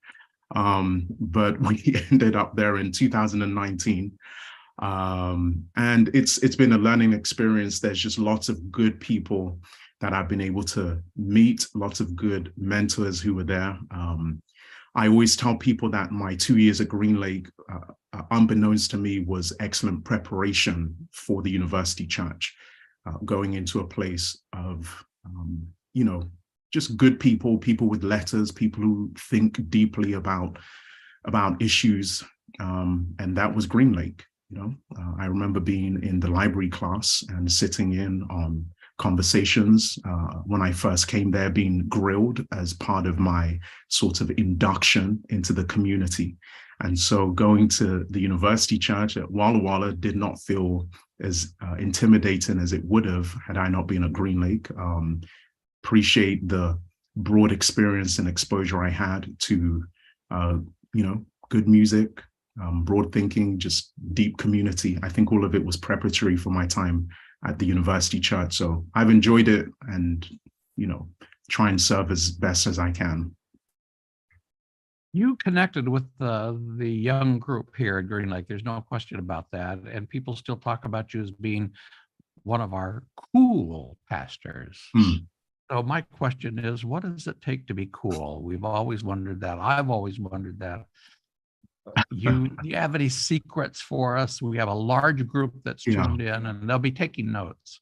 But we ended up there in 2019. And it's been a learning experience. There's just lots of good people that I've been able to meet, lots of good mentors who were there. I always tell people that my 2 years at Green Lake, unbeknownst to me, was excellent preparation for the university church, going into a place of, just good people with letters, people who think deeply about issues. And that was Green Lake. I remember being in the library class and sitting in on conversations when I first came there, being grilled as part of my sort of induction into the community. And so going to the university church at Walla Walla did not feel as intimidating as it would have had I not been at Green Lake. Appreciate the broad experience and exposure I had to, good music, broad thinking, just deep community. I think all of it was preparatory for my time at the university church. So I've enjoyed it and, try and serve as best as I can. You connected with the young group here at Green Lake. There's no question about that. And people still talk about you as being one of our cool pastors. So my question is, what does it take to be cool? We've always wondered that. I've always wondered that. Do you have any secrets for us? We have a large group that's tuned in, and they'll be taking notes.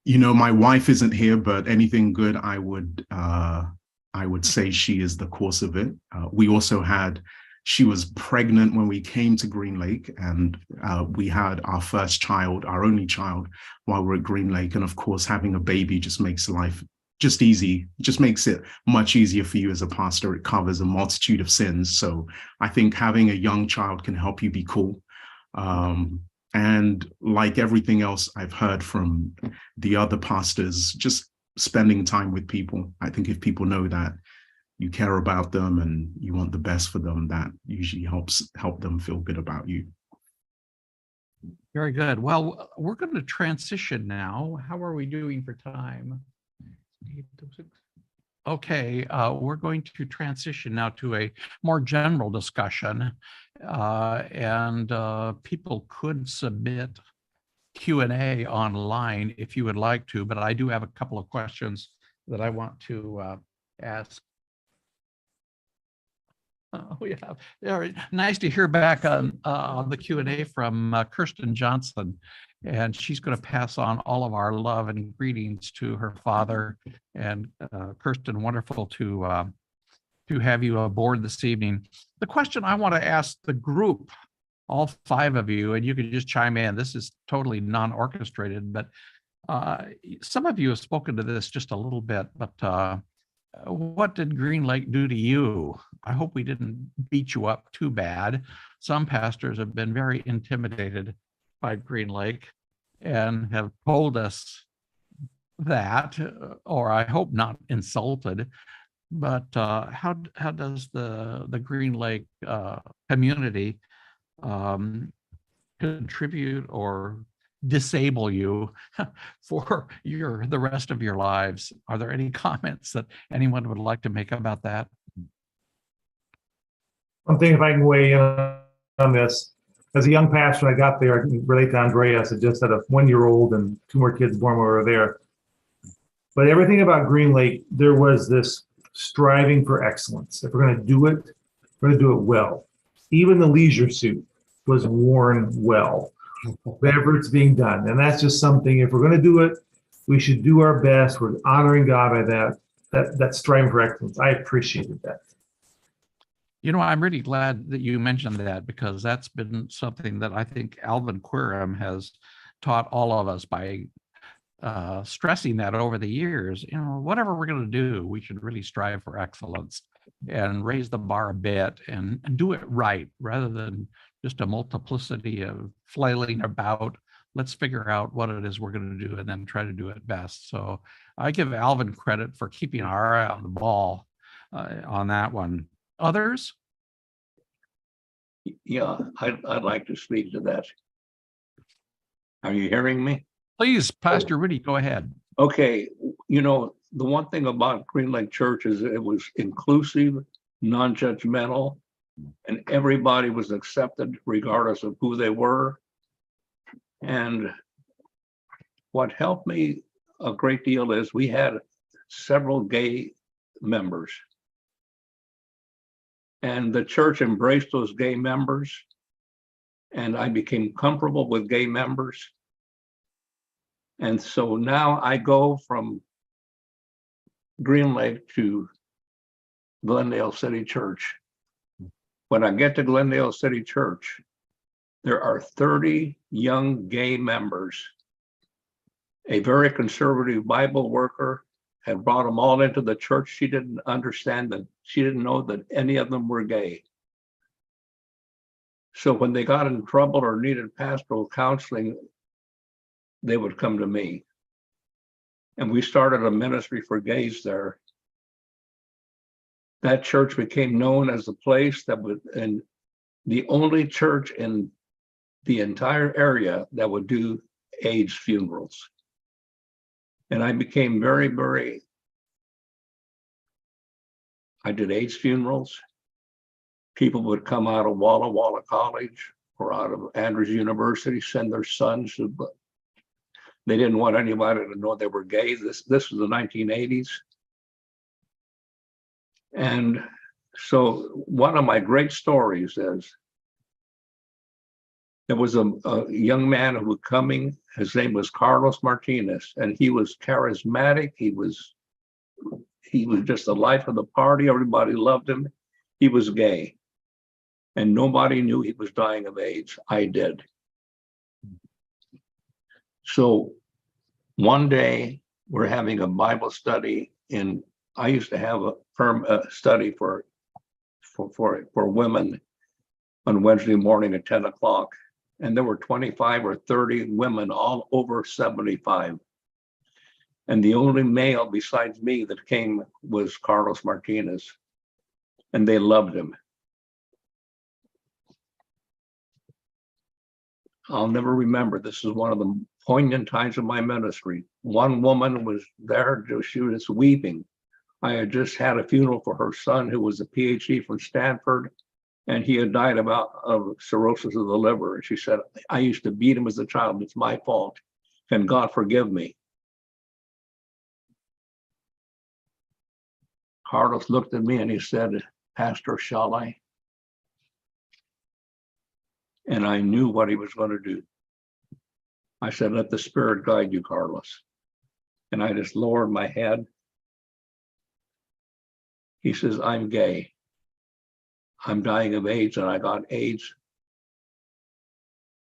My wife isn't here, but anything good, I would say she is the cause of it. We also she was pregnant when we came to Green Lake, and we had our first child, our only child, while we're at Green Lake. And of course, having a baby just makes life just easy, just makes it much easier for you as a pastor. It covers a multitude of sins. So I think having a young child can help you be cool. And like everything else I've heard from the other pastors, just spending time with people. I think if people know that you care about them and you want the best for them, that usually help them feel good about you. Very good. Well, we're going to transition now. How are we doing for time? Okay, we're going to transition now to a more general discussion, and people could submit Q&A online if you would like to, but I do have a couple of questions that I want to ask. Oh, yeah, nice to hear back on the Q&A from Kirsten Johnson. And she's going to pass on all of our love and greetings to her father. And Kirsten, wonderful to have you aboard this evening. The question I want to ask the group, all five of you, and you can just chime in. This is totally non-orchestrated, but some of you have spoken to this just a little bit. But what did Green Lake do to you? I hope we didn't beat you up too bad. Some pastors have been very intimidated by Green Lake and have told us that, or I hope not insulted, but how does the Green Lake community contribute or disable you for the rest of your lives. Are there any comments that anyone would like to make about that? One thing, if I can weigh in on this, as a young pastor, when I got there, I can relate to Andreas. I just had a 1-year-old and 2 more kids born when we were there. But everything about Green Lake, there was this striving for excellence. If we're going to do it, we're going to do it well. Even the leisure suit was worn well, whatever it's being done. And that's just something, if we're going to do it, we should do our best. We're honoring God by that striving for excellence. I appreciated that. You know, I'm really glad that you mentioned that, because that's been something that I think Alvin Quirham has taught all of us by stressing that over the years. You know, whatever we're going to do, we should really strive for excellence and raise the bar a bit and do it right, rather than just a multiplicity of flailing about. Let's figure out what it is we're going to do and then try to do it best. So I give Alvin credit for keeping our eye on the ball on that one. Others? Yeah, I'd like to speak to that. Are you hearing me? Please, Pastor Rudy, go ahead. Okay, you know, the one thing about Green Lake Church is it was inclusive, non-judgmental, and everybody was accepted regardless of who they were. And what helped me a great deal is we had several gay members. And the church embraced those gay members, and I became comfortable with gay members. And so now I go from Green Lake to Glendale City Church. When I get to Glendale City Church, there are 30 young gay members. A very conservative Bible worker had brought them all into the church. She didn't understand that, she didn't know that any of them were gay. So when they got in trouble or needed pastoral counseling, they would come to me. And we started a ministry for gays there. That church became known as the place that would, and the only church in the entire area that would do AIDS funerals. And I became very, I did AIDS funerals. People would come out of Walla Walla College or out of Andrews University, send their sons to, they didn't want anybody to know they were gay. This was the 1980s. And so one of my great stories is there was a young man who was coming. His name was Carlos Martinez, and he was charismatic. He was just the life of the party. Everybody loved him. He was gay, and nobody knew he was dying of AIDS. I did. So one day we're having a Bible study in. I used to have a firm study for women on Wednesday morning at 10 o'clock. And there were 25 or 30 women, all over 75. And the only male besides me that came was Carlos Martinez. And they loved him. I'll never remember. This is one of the poignant times of my ministry. One woman was there, she was weeping. I had just had a funeral for her son, who was a PhD from Stanford, and he had died of cirrhosis of the liver. And she said, I used to beat him as a child. It's my fault. Can God forgive me? Carlos looked at me and he said, Pastor, shall I? And I knew what he was going to do. I said, let the Spirit guide you, Carlos. And I just lowered my head. He says, I'm gay. I'm dying of AIDS, and I got AIDS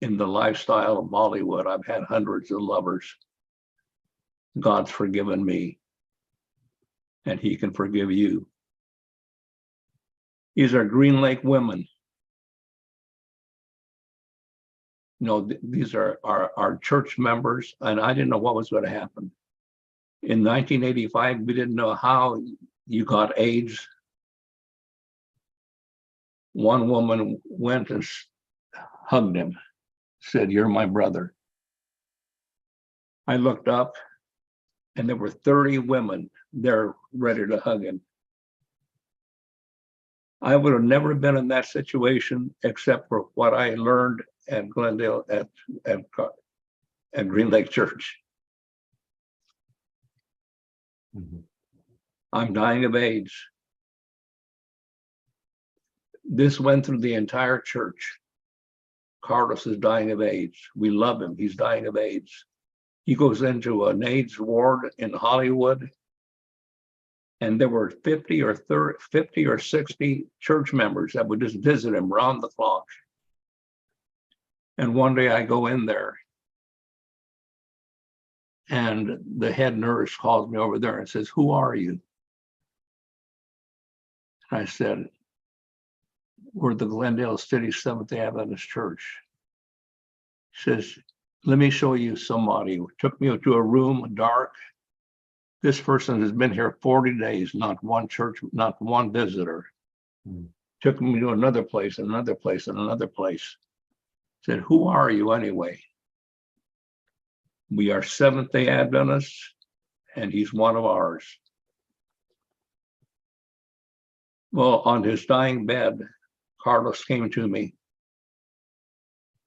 in the lifestyle of Bollywood. I've had hundreds of lovers. God's forgiven me, and he can forgive you. These are Green Lake women. You know, these are our church members, and I didn't know what was going to happen. In 1985, we didn't know how you got AIDS. One woman went and hugged him, said, you're my brother. I looked up and there were 30 women there ready to hug him. I would have never been in that situation except for what I learned at Glendale at Green Lake Church. I'm dying of AIDS. This went through the entire church. Carlos is dying of AIDS. We love him. He's dying of AIDS. He goes into an AIDS ward in Hollywood, and there were 50 or 60 church members that would just visit him round the clock. And one day I go in there, and the head nurse calls me over there and says, "Who are you?" I said, "We're the Glendale City Seventh-day Adventist Church." She says, "Let me show you somebody." Took me to a room, dark. This person has been here 40 days, not one church, not one visitor. Took me to another place, and another place, and another place. Said, "Who are you anyway?" "We are Seventh-day Adventists, and he's one of ours." Well, on his dying bed, Carlos came to me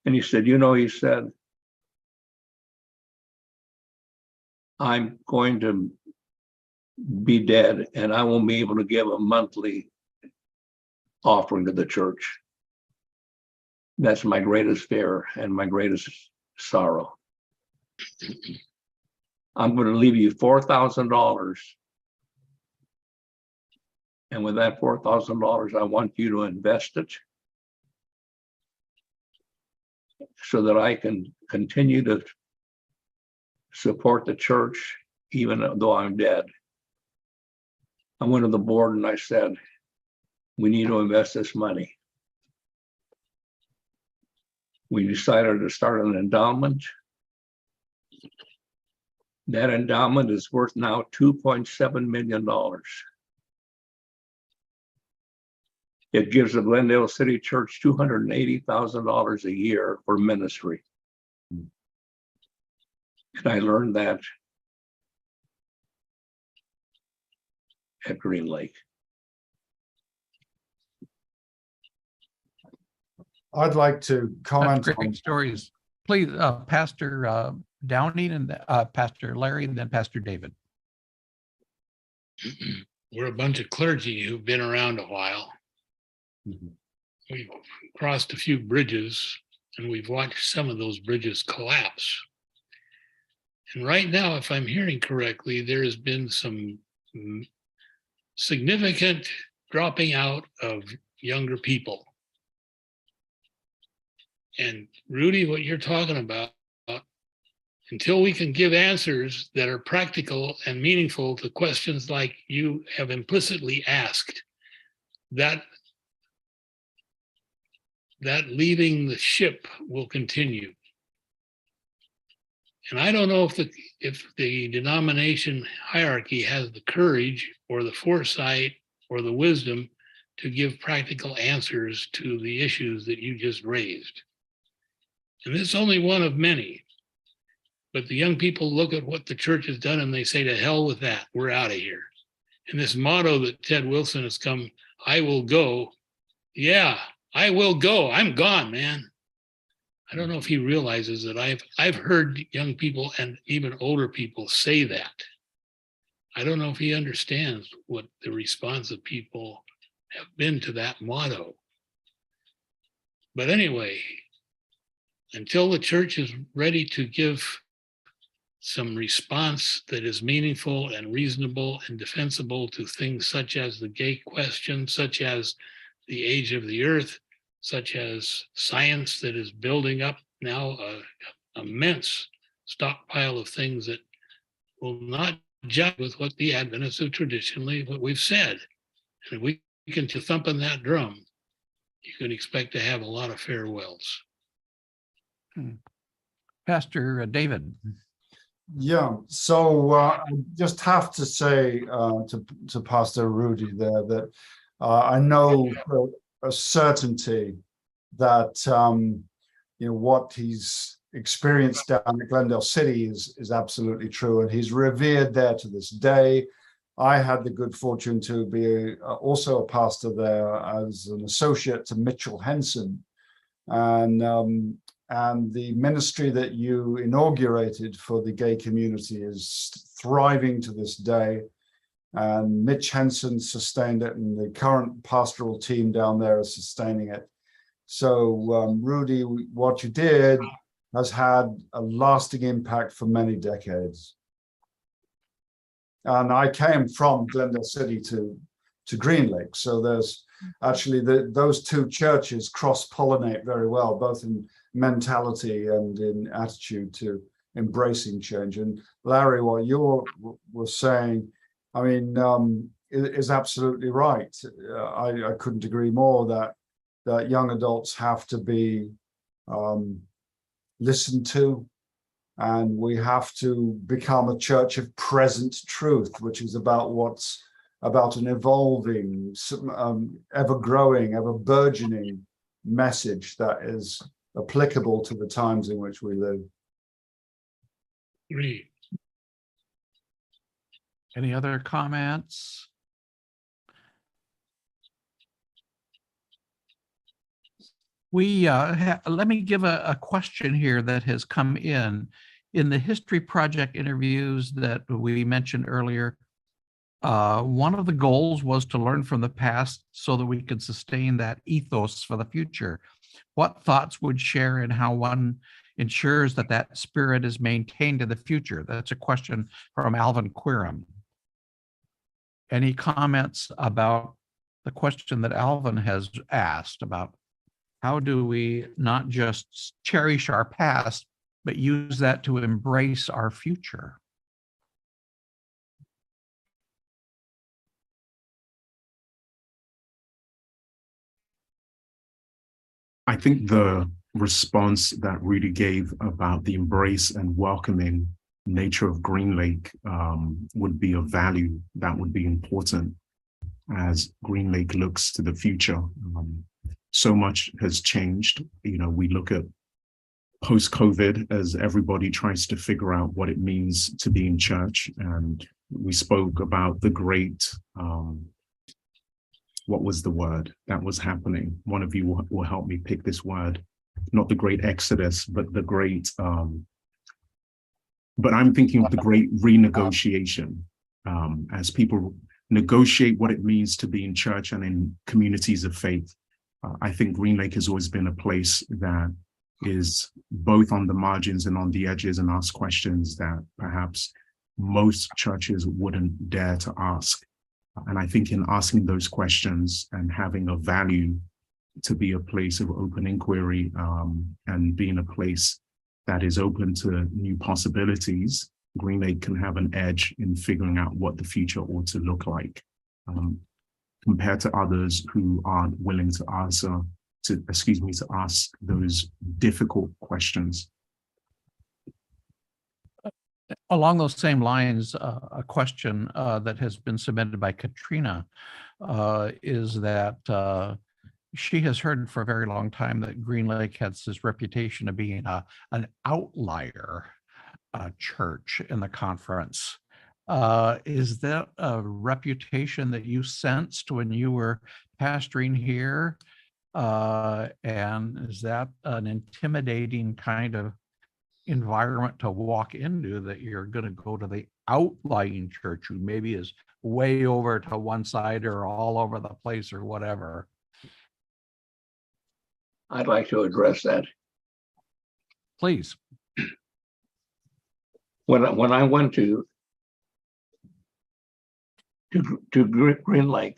and he said, he said, "I'm going to be dead and I won't be able to give a monthly offering to the church. That's my greatest fear and my greatest sorrow. I'm going to leave you $4,000. And with that $4,000, I want you to invest it so that I can continue to support the church, even though I'm dead." I went to the board and I said, "We need to invest this money." We decided to start an endowment. That endowment is worth now $2.7 million. It gives the Glendale City Church $280,000 a year for ministry. And I learned that at Green Lake. I'd like to That's comment great on, stories. Please, Pastor Downing and Pastor Larry, and then Pastor David. We're a bunch of clergy who've been around a while. We've crossed a few bridges and we've watched some of those bridges collapse. And right now, if I'm hearing correctly, there has been some significant dropping out of younger people. And Rudy, what you're talking about, until we can give answers that are practical and meaningful to questions like you have implicitly asked, that leaving the ship will continue. And I don't know if the denomination hierarchy has the courage or the foresight or the wisdom to give practical answers to the issues that you just raised. And this is only one of many. But the young people look at what the church has done and they say, "To hell with that, we're out of here." And this motto that Ted Wilson has come, "I will go." Yeah, I will go. I'm gone, man. I don't know if he realizes that I've heard young people and even older people say that. I don't know if he understands what the response of people have been to that motto. But anyway, until the church is ready to give some response that is meaningful and reasonable and defensible to things such as the gay question, such as the age of the earth, such as science that is building up now an immense stockpile of things that will not jive with what the Adventists have traditionally, what we've said. And if we can thump on that drum, you can expect to have a lot of farewells. Pastor David. yeah, so I just have to say to Pastor Rudy there that I know for a certainty that what he's experience down at Glendale City is absolutely true, and he's revered there to this day. I had the good fortune to be also a pastor there as an associate to Mitchell Henson, and the ministry that you inaugurated for the gay community is thriving to this day. And Mitch Henson sustained it, and the current pastoral team down there is sustaining it. So, Rudy, what you did has had a lasting impact for many decades. And I came from Glendale City to Green Lake, so there's actually those two churches cross-pollinate very well, both in mentality and in attitude to embracing change. And Larry, what you were saying, I mean, is absolutely right. I couldn't agree more that young adults have to be listened to, and we have to become a church of present truth, which is about an evolving, ever growing, ever burgeoning message that is applicable to the times in which we live. Agreed. Any other comments? Let me give a question here that has come in the History Project interviews that we mentioned earlier. One of the goals was to learn from the past so that we could sustain that ethos for the future. What thoughts would share and how one ensures that spirit is maintained in the future? That's a question from Alvin Quirum. Any comments about the question that Alvin has asked about how do we not just cherish our past, but use that to embrace our future? I think the response that Rudy gave about the embrace and welcoming nature of Green Lake would be of value. That would be important as Green Lake looks to the future. So much has changed. You know, we look at post-COVID as everybody tries to figure out what it means to be in church. And we spoke about the great, what was the word that was happening? One of you will help me pick this word. Not the great exodus, but the great, but I'm thinking of the great renegotiation as people negotiate what it means to be in church and in communities of faith. I think Green Lake has always been a place that is both on the margins and on the edges and asks questions that perhaps most churches wouldn't dare to ask. And I think in asking those questions and having a value to be a place of open inquiry and being a place that is open to new possibilities, Green Lake can have an edge in figuring out what the future ought to look like. Compared to others who aren't willing to ask those difficult questions. Along those same lines, a question that has been submitted by Katrina is that she has heard for a very long time that Green Lake has this reputation of being an outlier church in the conference. Is that a reputation that you sensed when you were pastoring here? And is that an intimidating kind of environment to walk into, that you're going to go to the outlying church who maybe is way over to one side or all over the place or whatever? I'd like to address that. Please. When I went to Green Lake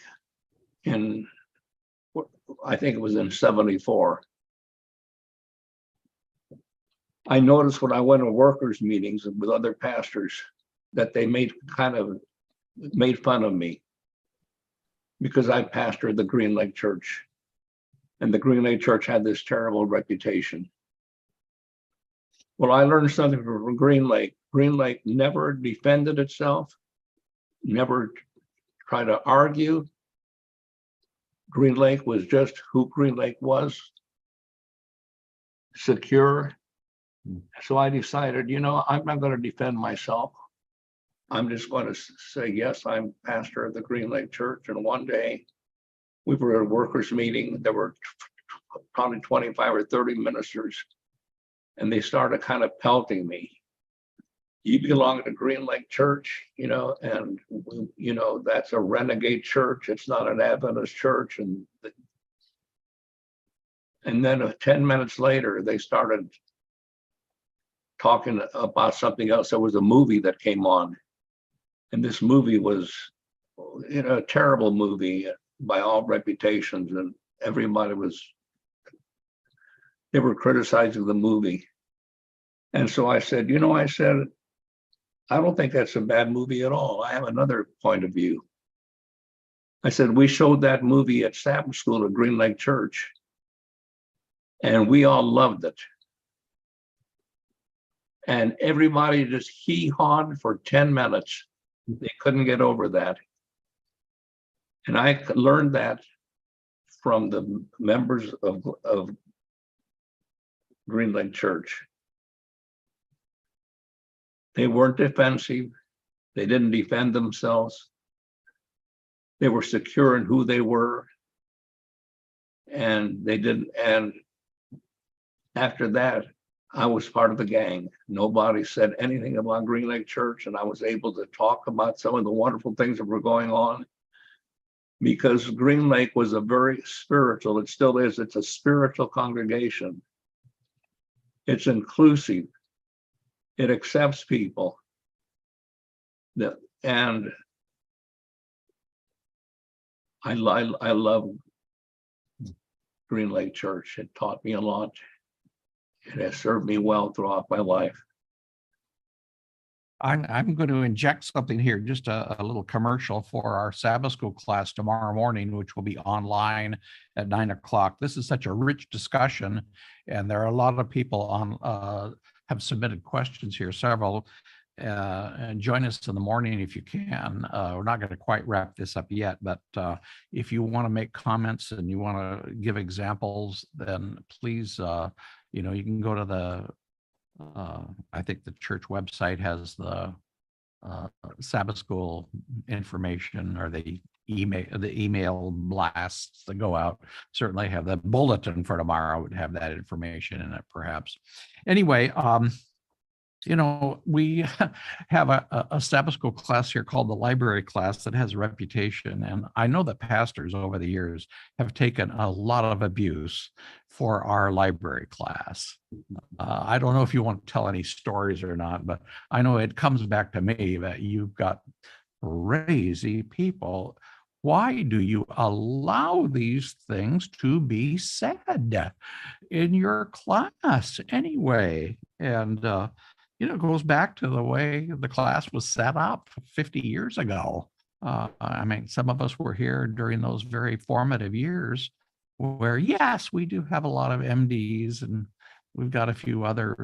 in, I think it was in '74, I noticed when I went to workers' meetings with other pastors that they made fun of me because I pastored the Green Lake Church, and the Green Lake Church had this terrible reputation. Well, I learned something from Green Lake. Green Lake never defended itself, never tried to argue. Green Lake was just who Green Lake was: secure, So I decided, I'm not going to defend myself. I'm just going to say, yes, I'm pastor of the Green Lake Church. And one day we were at a workers' meeting. There were probably 25 or 30 ministers, and they started kind of pelting me. You belong to Green Lake Church, and that's a renegade church. It's not an Adventist church. And then 10 minutes later, they started talking about something else. There was a movie that came on, and this movie was, a terrible movie by all reputations, and they were criticizing the movie. And so I said, I don't think that's a bad movie at all. I have another point of view. I said, we showed that movie at Sabbath School at Green Lake Church, and we all loved it. And everybody just hee-hawed for 10 minutes. They couldn't get over that. And I learned that from the members of Green Lake Church. They weren't defensive. They didn't defend themselves. They were secure in who they were. And they didn't. And after that, I was part of the gang. Nobody said anything about Green Lake Church, and I was able to talk about some of the wonderful things that were going on, because Green Lake was a very spiritual, it still is, it's a spiritual congregation. It's inclusive. It accepts people. And I love Green Lake Church. It taught me a lot. It has served me well throughout my life. I'm going to inject something here, just a little commercial for our Sabbath School class tomorrow morning, which will be online at 9 o'clock. This is such a rich discussion, and there are a lot of people on have submitted questions here, several. And join us in the morning if you can. We're not going to quite wrap this up yet, but if you want to make comments and you want to give examples, then please, you can go to the I think the church website has the Sabbath School information, or the email blasts that go out. Certainly have the bulletin for tomorrow would have that information in it, perhaps. Anyway, we have a Sabbath School class here called the library class that has a reputation. And I know that pastors over the years have taken a lot of abuse for our library class. I don't know if you want to tell any stories or not, but I know it comes back to me that you've got crazy people. Why do you allow these things to be said in your class anyway? And, it goes back to the way the class was set up 50 years ago. Some of us were here during those very formative years where, yes, we do have a lot of MDs and we've got a few other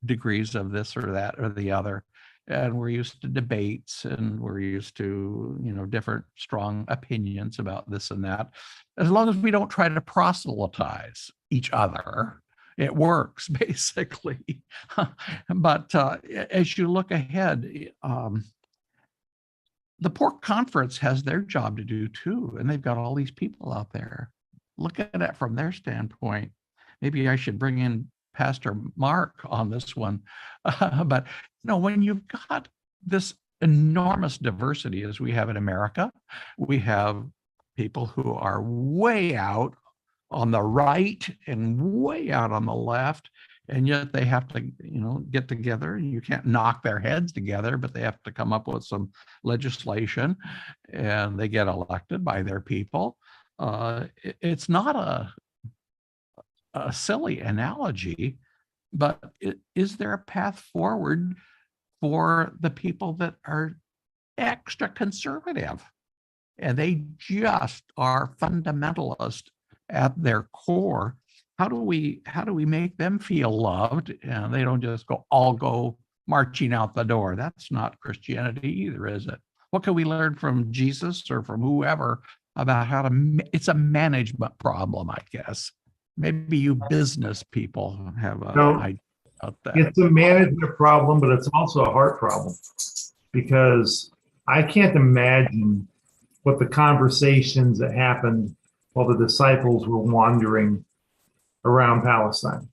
degrees of this or that or the other. And we're used to debates, and we're used to, different strong opinions about this and that. As long as we don't try to proselytize each other, it works, basically. But as you look ahead, the Pork Conference has their job to do too, and they've got all these people out there. Look at it from their standpoint. Maybe I should bring in Pastor Mark on this one. But when you've got this enormous diversity as we have in America, we have people who are way out on the right and way out on the left, and yet they have to, get together. You can't knock their heads together, but they have to come up with some legislation, and they get elected by their people. It's not a silly analogy, but is there a path forward for the people that are extra conservative and they just are fundamentalist at their core? How do we make them feel loved, and they don't just all go marching out the door? That's not Christianity either, is it? What can we learn from Jesus or from whoever about how to? It's a management problem, I guess. Maybe you business people have No. idea. about that. It's a management problem, but it's also a heart problem because I can't imagine what the conversations that happened while the disciples were wandering around Palestine.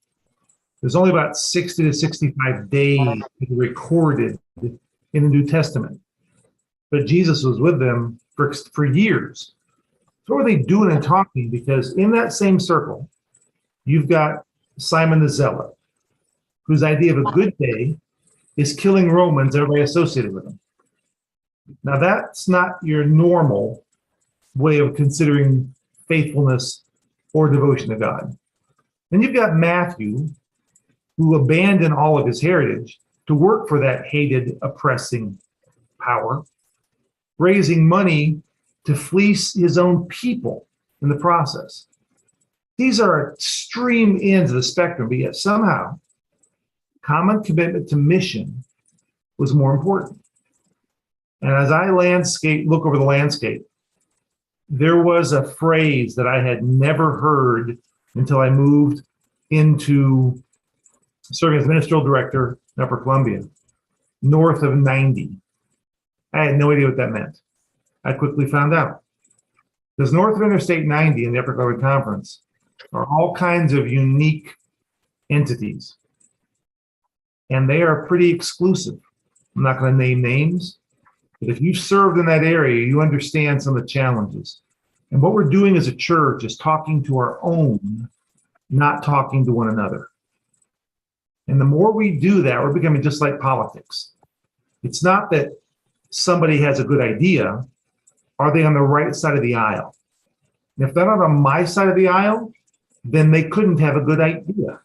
There's only about 60 to 65 days recorded in the New Testament, but Jesus was with them for years. So what were they doing and talking? Because in that same circle, you've got Simon the Zealot, whose idea of a good day is killing Romans, everybody associated with them. Now, that's not your normal way of considering faithfulness or devotion to God. Then you've got Matthew, who abandoned all of his heritage to work for that hated, oppressing power, raising money to fleece his own people in the process. These are extreme ends of the spectrum, but yet somehow common commitment to mission was more important. And as I look over the landscape, there was a phrase that I had never heard until I moved into serving as ministerial director in Upper Columbia, north of 90. I had no idea what that meant. I quickly found out. Because north of Interstate 90 in the Upper Columbia Conference are all kinds of unique entities. And they are pretty exclusive. I'm not going to name names, but if you've served in that area, you understand some of the challenges. And what we're doing as a church is talking to our own, not talking to one another. And the more we do that, we're becoming just like politics. It's not that somebody has a good idea. Are they on the right side of the aisle? And if they're not on my side of the aisle, then they couldn't have a good idea.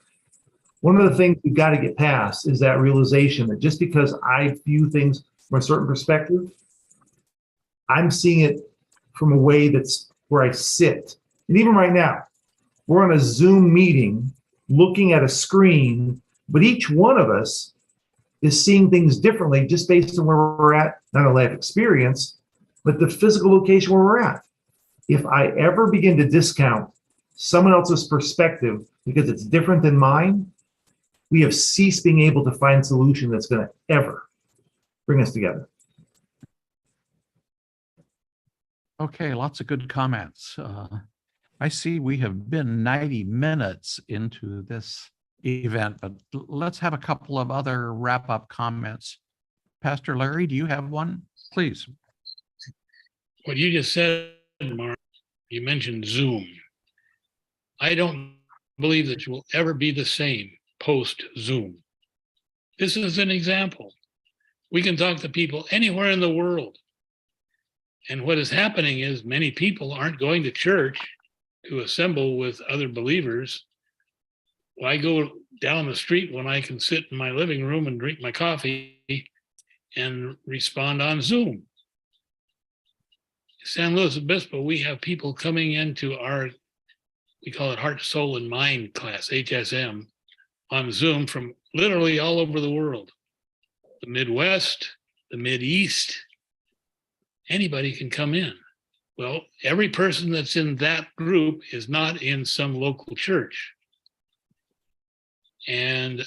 One of the things we've got to get past is that realization that just because I view things from a certain perspective, I'm seeing it from a way that's where I sit. And even right now, we're on a Zoom meeting looking at a screen, but each one of us is seeing things differently just based on where we're at, not a life experience, but the physical location where we're at. If I ever begin to discount someone else's perspective because it's different than mine, we have ceased being able to find a solution that's going to ever bring us together. Okay, lots of good comments. I see we have been 90 minutes into this event, but let's have a couple of other wrap-up comments. Pastor Larry, do you have one? Please. What you just said, Mark, you mentioned Zoom. I don't believe that you will ever be the same post-Zoom. This is an example. We can talk to people anywhere in the world. And what is happening is many people aren't going to church to assemble with other believers. Why go down the street when I can sit in my living room and drink my coffee and respond on Zoom? San Luis Obispo, we have people coming into our, we call it Heart, Soul, and Mind class, HSM, on Zoom from literally all over the world. The Midwest, the Mideast, anybody can come in. Well, every person that's in that group is not in some local church. And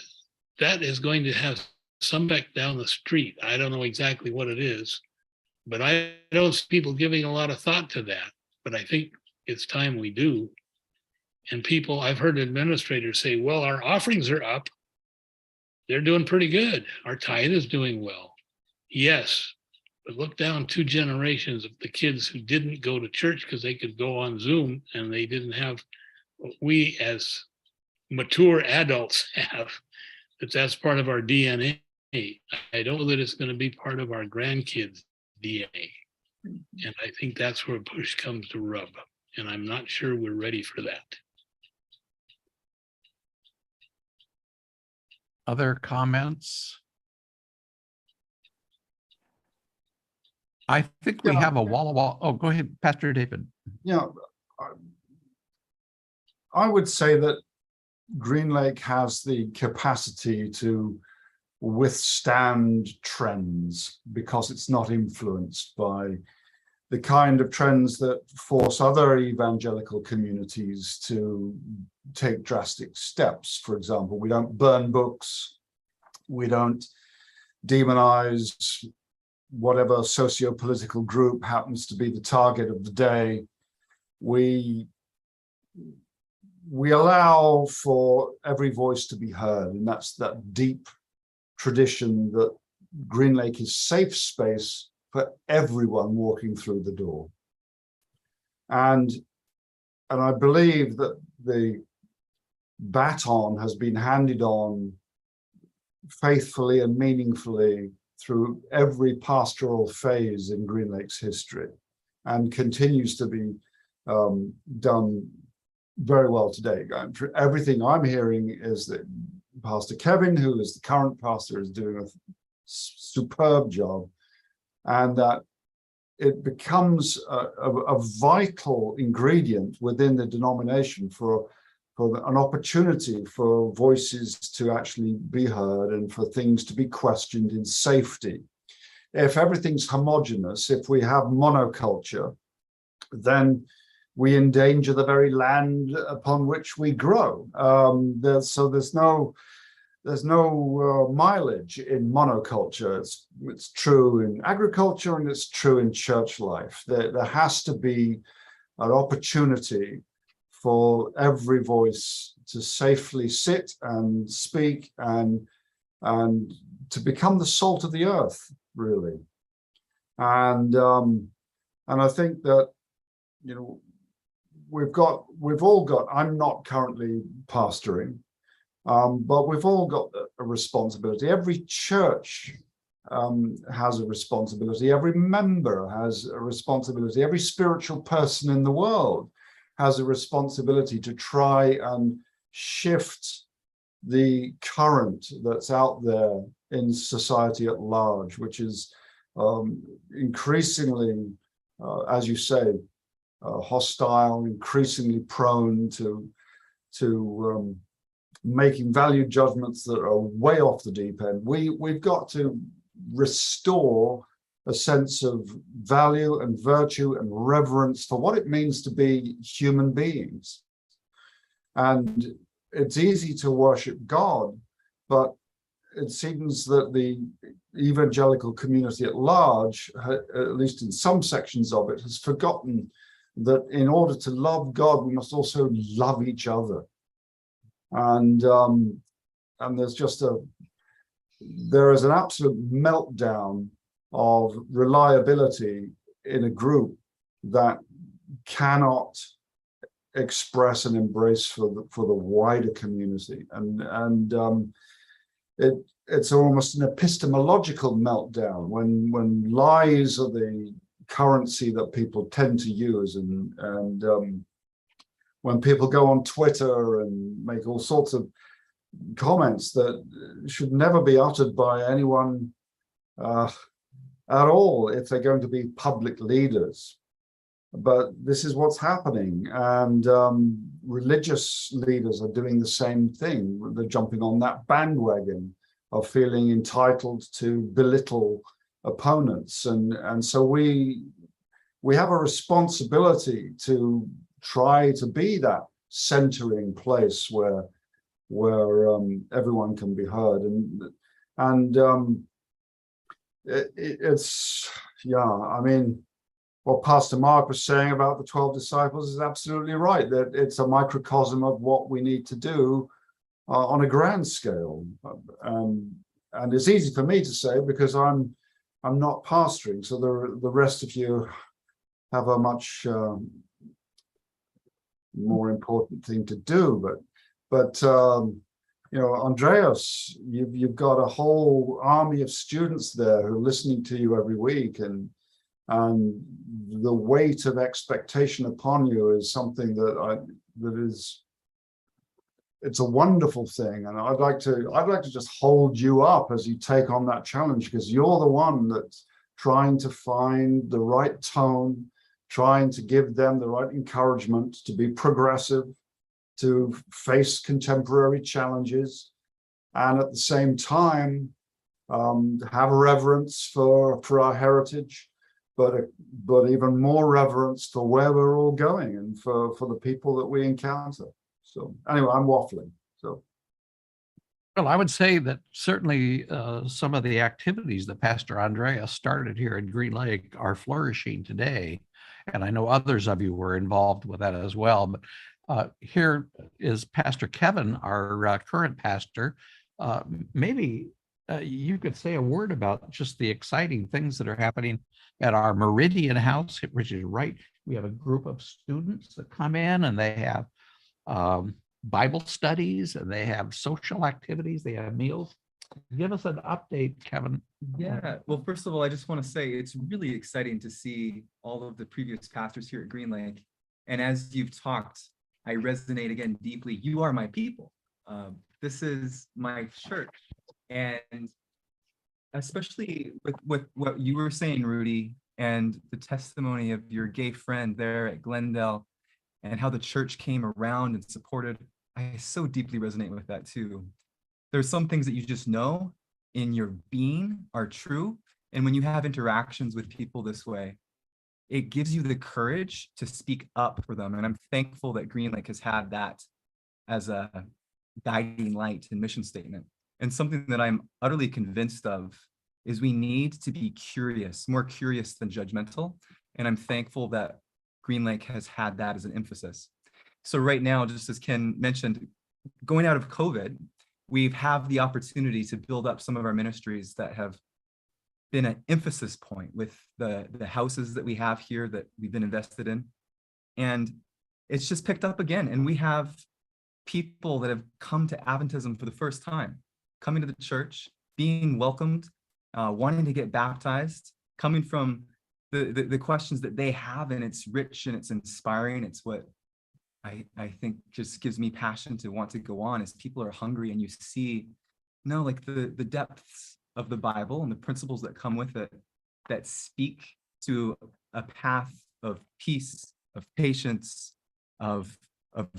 that is going to have some effect down the street. I don't know exactly what it is, but I don't see people giving a lot of thought to that. But I think it's time we do. And people, I've heard administrators say, well, our offerings are up. They're doing pretty good. Our tithe is doing well. Yes, but look down 2 generations of the kids who didn't go to church because they could go on Zoom and they didn't have what we as mature adults have. That's part of our DNA. I don't know that it's going to be part of our grandkids' DNA. And I think that's where push comes to rub. And I'm not sure we're ready for that. Other comments? I think we have a wall. Oh, go ahead, Pastor David. Yeah, I would say that Green Lake has the capacity to withstand trends because it's not influenced by the kind of trends that force other evangelical communities to take drastic steps. For example, we don't burn books, we don't demonize whatever socio-political group happens to be the target of the day. We allow for every voice to be heard, and that's that deep tradition that Green Lake is safe space for everyone walking through the door. And I believe that the baton has been handed on faithfully and meaningfully through every pastoral phase in Green Lake's history, and continues to be done very well today. Everything I'm hearing is that Pastor Kevin, who is the current pastor, is doing a superb job, and that it becomes a vital ingredient within the denomination for an opportunity for voices to actually be heard and for things to be questioned in safety. If everything's homogenous, if we have monoculture, then we endanger the very land upon which we grow. So there's no mileage in monoculture. It's true in agriculture and it's true in church life. There has to be an opportunity for every voice to safely sit and speak and to become the salt of the earth, really. And I think that, you know, we've all got, I'm not currently pastoring, but we've all got a responsibility. Every church has a responsibility. Every member has a responsibility. Every spiritual person in the world has a responsibility to try and shift the current that's out there in society at large, which is increasingly, as you say, hostile, increasingly prone to making value judgments that are way off the deep end. We've got to restore a sense of value and virtue and reverence for what it means to be human beings. And it's easy to worship God, but it seems that the evangelical community at large, at least in some sections of it, has forgotten that in order to love God, we must also love each other. And there's just there is an absolute meltdown of reliability in a group that cannot express and embrace for the wider community, and it's almost an epistemological meltdown when lies are the currency that people tend to use, and when people go on Twitter and make all sorts of comments that should never be uttered by anyone at all if they're going to be public leaders. But this is what's happening, and religious leaders are doing the same thing. They're jumping on that bandwagon of feeling entitled to belittle opponents, and so we have a responsibility to try to be that centering place where everyone can be heard, and it's yeah. I mean, what Pastor Mark was saying about the 12 disciples is absolutely right. That it's a microcosm of what we need to do on a grand scale, and it's easy for me to say because I'm not pastoring. So the rest of you have a much more important thing to do. But you know, Andreas, you've got a whole army of students there who are listening to you every week, and the weight of expectation upon you is something it's a wonderful thing, and I'd like to just hold you up as you take on that challenge, because you're the one that's trying to find the right tone, trying to give them the right encouragement to be progressive, to face contemporary challenges, and at the same time have reverence for our heritage, but even more reverence for where we're all going and for the people that we encounter. So anyway, I'm waffling. So Well, I would say that certainly some of the activities that Pastor Andrea started here at Green Lake are flourishing today. And I know others of you were involved with that as well. But here is Pastor Kevin, our current pastor. Maybe you could say a word about just the exciting things that are happening at our Meridian House, which is right. We have a group of students that come in and they have Bible studies and they have social activities, they have meals. Give us an update, Kevin. Yeah, well, first of all, I just want to say it's really exciting to see all of the previous pastors here at Green Lake. And as you've talked, I resonate again deeply. You are my people. This is my church. And especially with what you were saying, Rudy, and the testimony of your gay friend there at Glendale and how the church came around and supported, I so deeply resonate with that too. There's some things that you just know in your being are true. And when you have interactions with people this way, it gives you the courage to speak up for them. And I'm thankful that Green Lake has had that as a guiding light and mission statement. And something that I'm utterly convinced of is we need to be curious, more curious than judgmental. And I'm thankful that Green Lake has had that as an emphasis. So right now, just as Ken mentioned, going out of COVID, we have the opportunity to build up some of our ministries that have been an emphasis point with the houses that we have here that we've been invested in. And it's just picked up again. And we have people that have come to Adventism for the first time, coming to the church, being welcomed, wanting to get baptized, coming from the questions that they have, and it's rich and it's inspiring. It's what I think just gives me passion to want to go on as people are hungry and you see, no, like the depths of the Bible and the principles that come with it that speak to a path of peace, of patience, of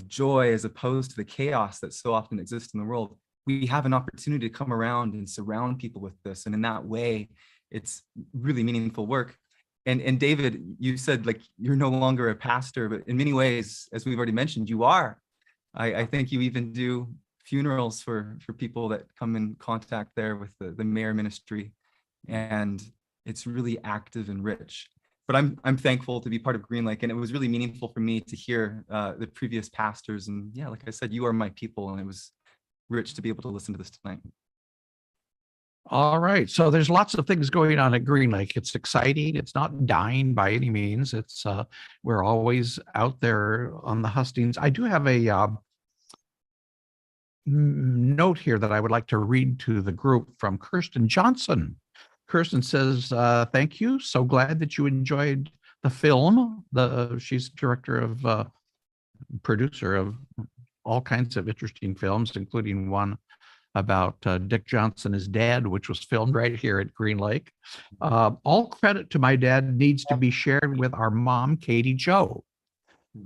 joy, as opposed to the chaos that so often exists in the world. We have an opportunity to come around and surround people with this. And in that way, it's really meaningful work. And David, you said like you're no longer a pastor, but in many ways, as we've already mentioned, you are. I think you even do funerals for people that come in contact there with the mayor ministry, and it's really active and rich. But I'm thankful to be part of Green Lake, and it was really meaningful for me to hear the previous pastors. And yeah, like I said, you are my people, and it was rich to be able to listen to this tonight. All right. So there's lots of things going on at Green Lake. It's exciting. It's not dying by any means. It's we're always out there on the hustings. I do have a note here that I would like to read to the group from Kirsten Johnson. Kirsten says, thank you. So glad that you enjoyed the film. She's director of producer of all kinds of interesting films, including one about Dick Johnson is Dead, which was filmed right here at Green Lake. All credit to my dad needs to be shared with our mom, Katie Jo.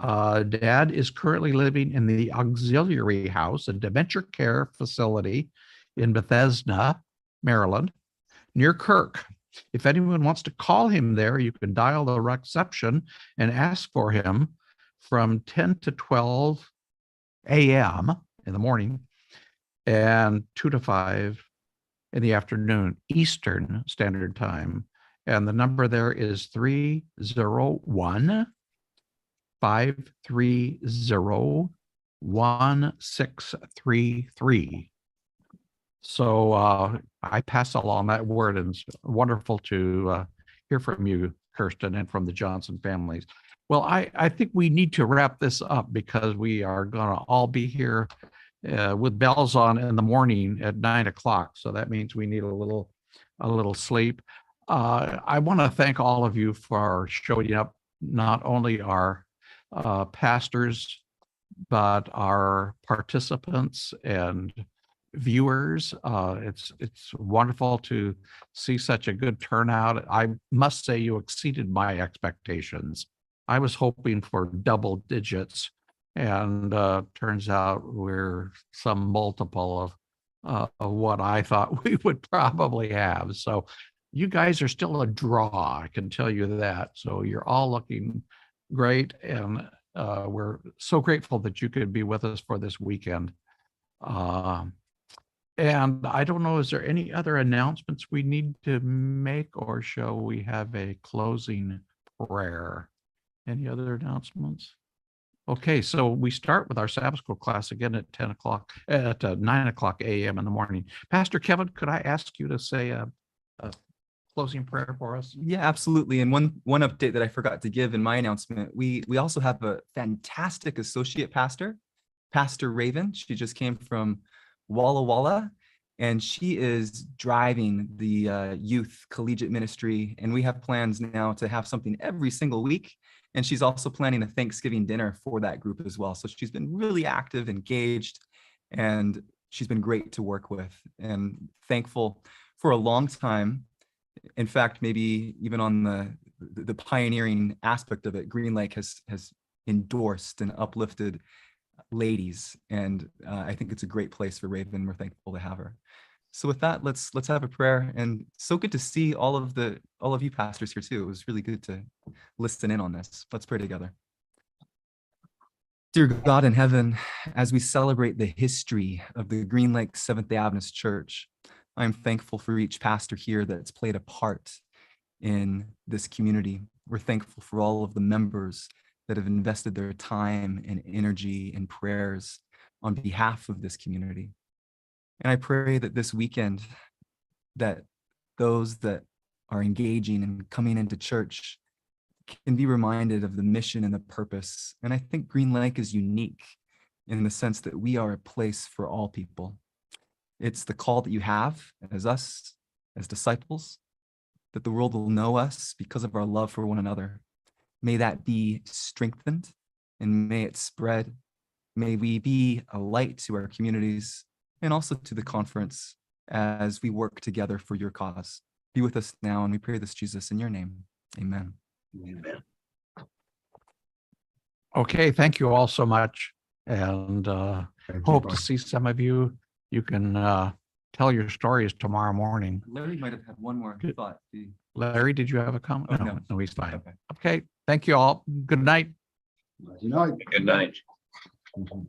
Dad is currently living in the auxiliary house, a dementia care facility in Bethesda, Maryland, near Kirk. If anyone wants to call him there, you can dial the reception and ask for him from 10 to 12 a.m. in the morning and 2 to 5 in the afternoon, Eastern Standard Time. And the number there is 301-530-1633. So I pass along that word, and it's wonderful to hear from you, Kirsten, and from the Johnson families. Well, I think we need to wrap this up because we are going to all be here with bells on in the morning at 9 o'clock. So that means we need a little sleep. I want to thank all of you for showing up, not only our pastors, but our participants and viewers. It's wonderful to see such a good turnout. I must say you exceeded my expectations. I was hoping for double digits, and turns out we're some multiple of what I thought we would probably have. So you guys are still a draw, I can tell you that. So you're all looking great, and we're so grateful that you could be with us for this weekend. And I don't know, is there any other announcements we need to make, or shall we have a closing prayer? Any other announcements? Okay, so we start with our Sabbath school class again at 10 o'clock, at 9 o'clock a.m. in the morning. Pastor Kevin, could I ask you to say a closing prayer for us? Yeah, absolutely. And one update that I forgot to give in my announcement, we also have a fantastic associate pastor, Pastor Raven. She just came from Walla Walla, and she is driving the youth collegiate ministry. And we have plans now to have something every single week. And she's also planning a Thanksgiving dinner for that group as well. So she's been really active, engaged, and she's been great to work with, and thankful for a long time. In fact, maybe even on the pioneering aspect of it, Green Lake has endorsed and uplifted ladies, and I think it's a great place for Raven. We're thankful to have her. So with that, let's have a prayer. And so good to see all of you pastors here too. It was really good to listen in on this. Let's pray together. Dear God in heaven, as we celebrate the history of the Green Lake Seventh-day Adventist Church, I'm thankful for each pastor here that's played a part in this community. We're thankful for all of the members that have invested their time and energy and prayers on behalf of this community. And I pray that this weekend, that those that are engaging and coming into church can be reminded of the mission and the purpose. And I think Green Lake is unique in the sense that we are a place for all people. It's the call that you have as us, as disciples, that the world will know us because of our love for one another. May that be strengthened, and may it spread. May we be a light to our communities and also to the conference as we work together for your cause. Be with us now, and we pray this, Jesus, in your name. Amen. Amen. Okay, thank you all so much, and Thank you, hope to Brian. see some of you. You can tell your stories tomorrow morning. Larry might have had one more Good. thought. Larry, did you have a comment? Oh, no. He's fine. Okay. Okay, thank you all. Good night. You know, Good night. Mhm.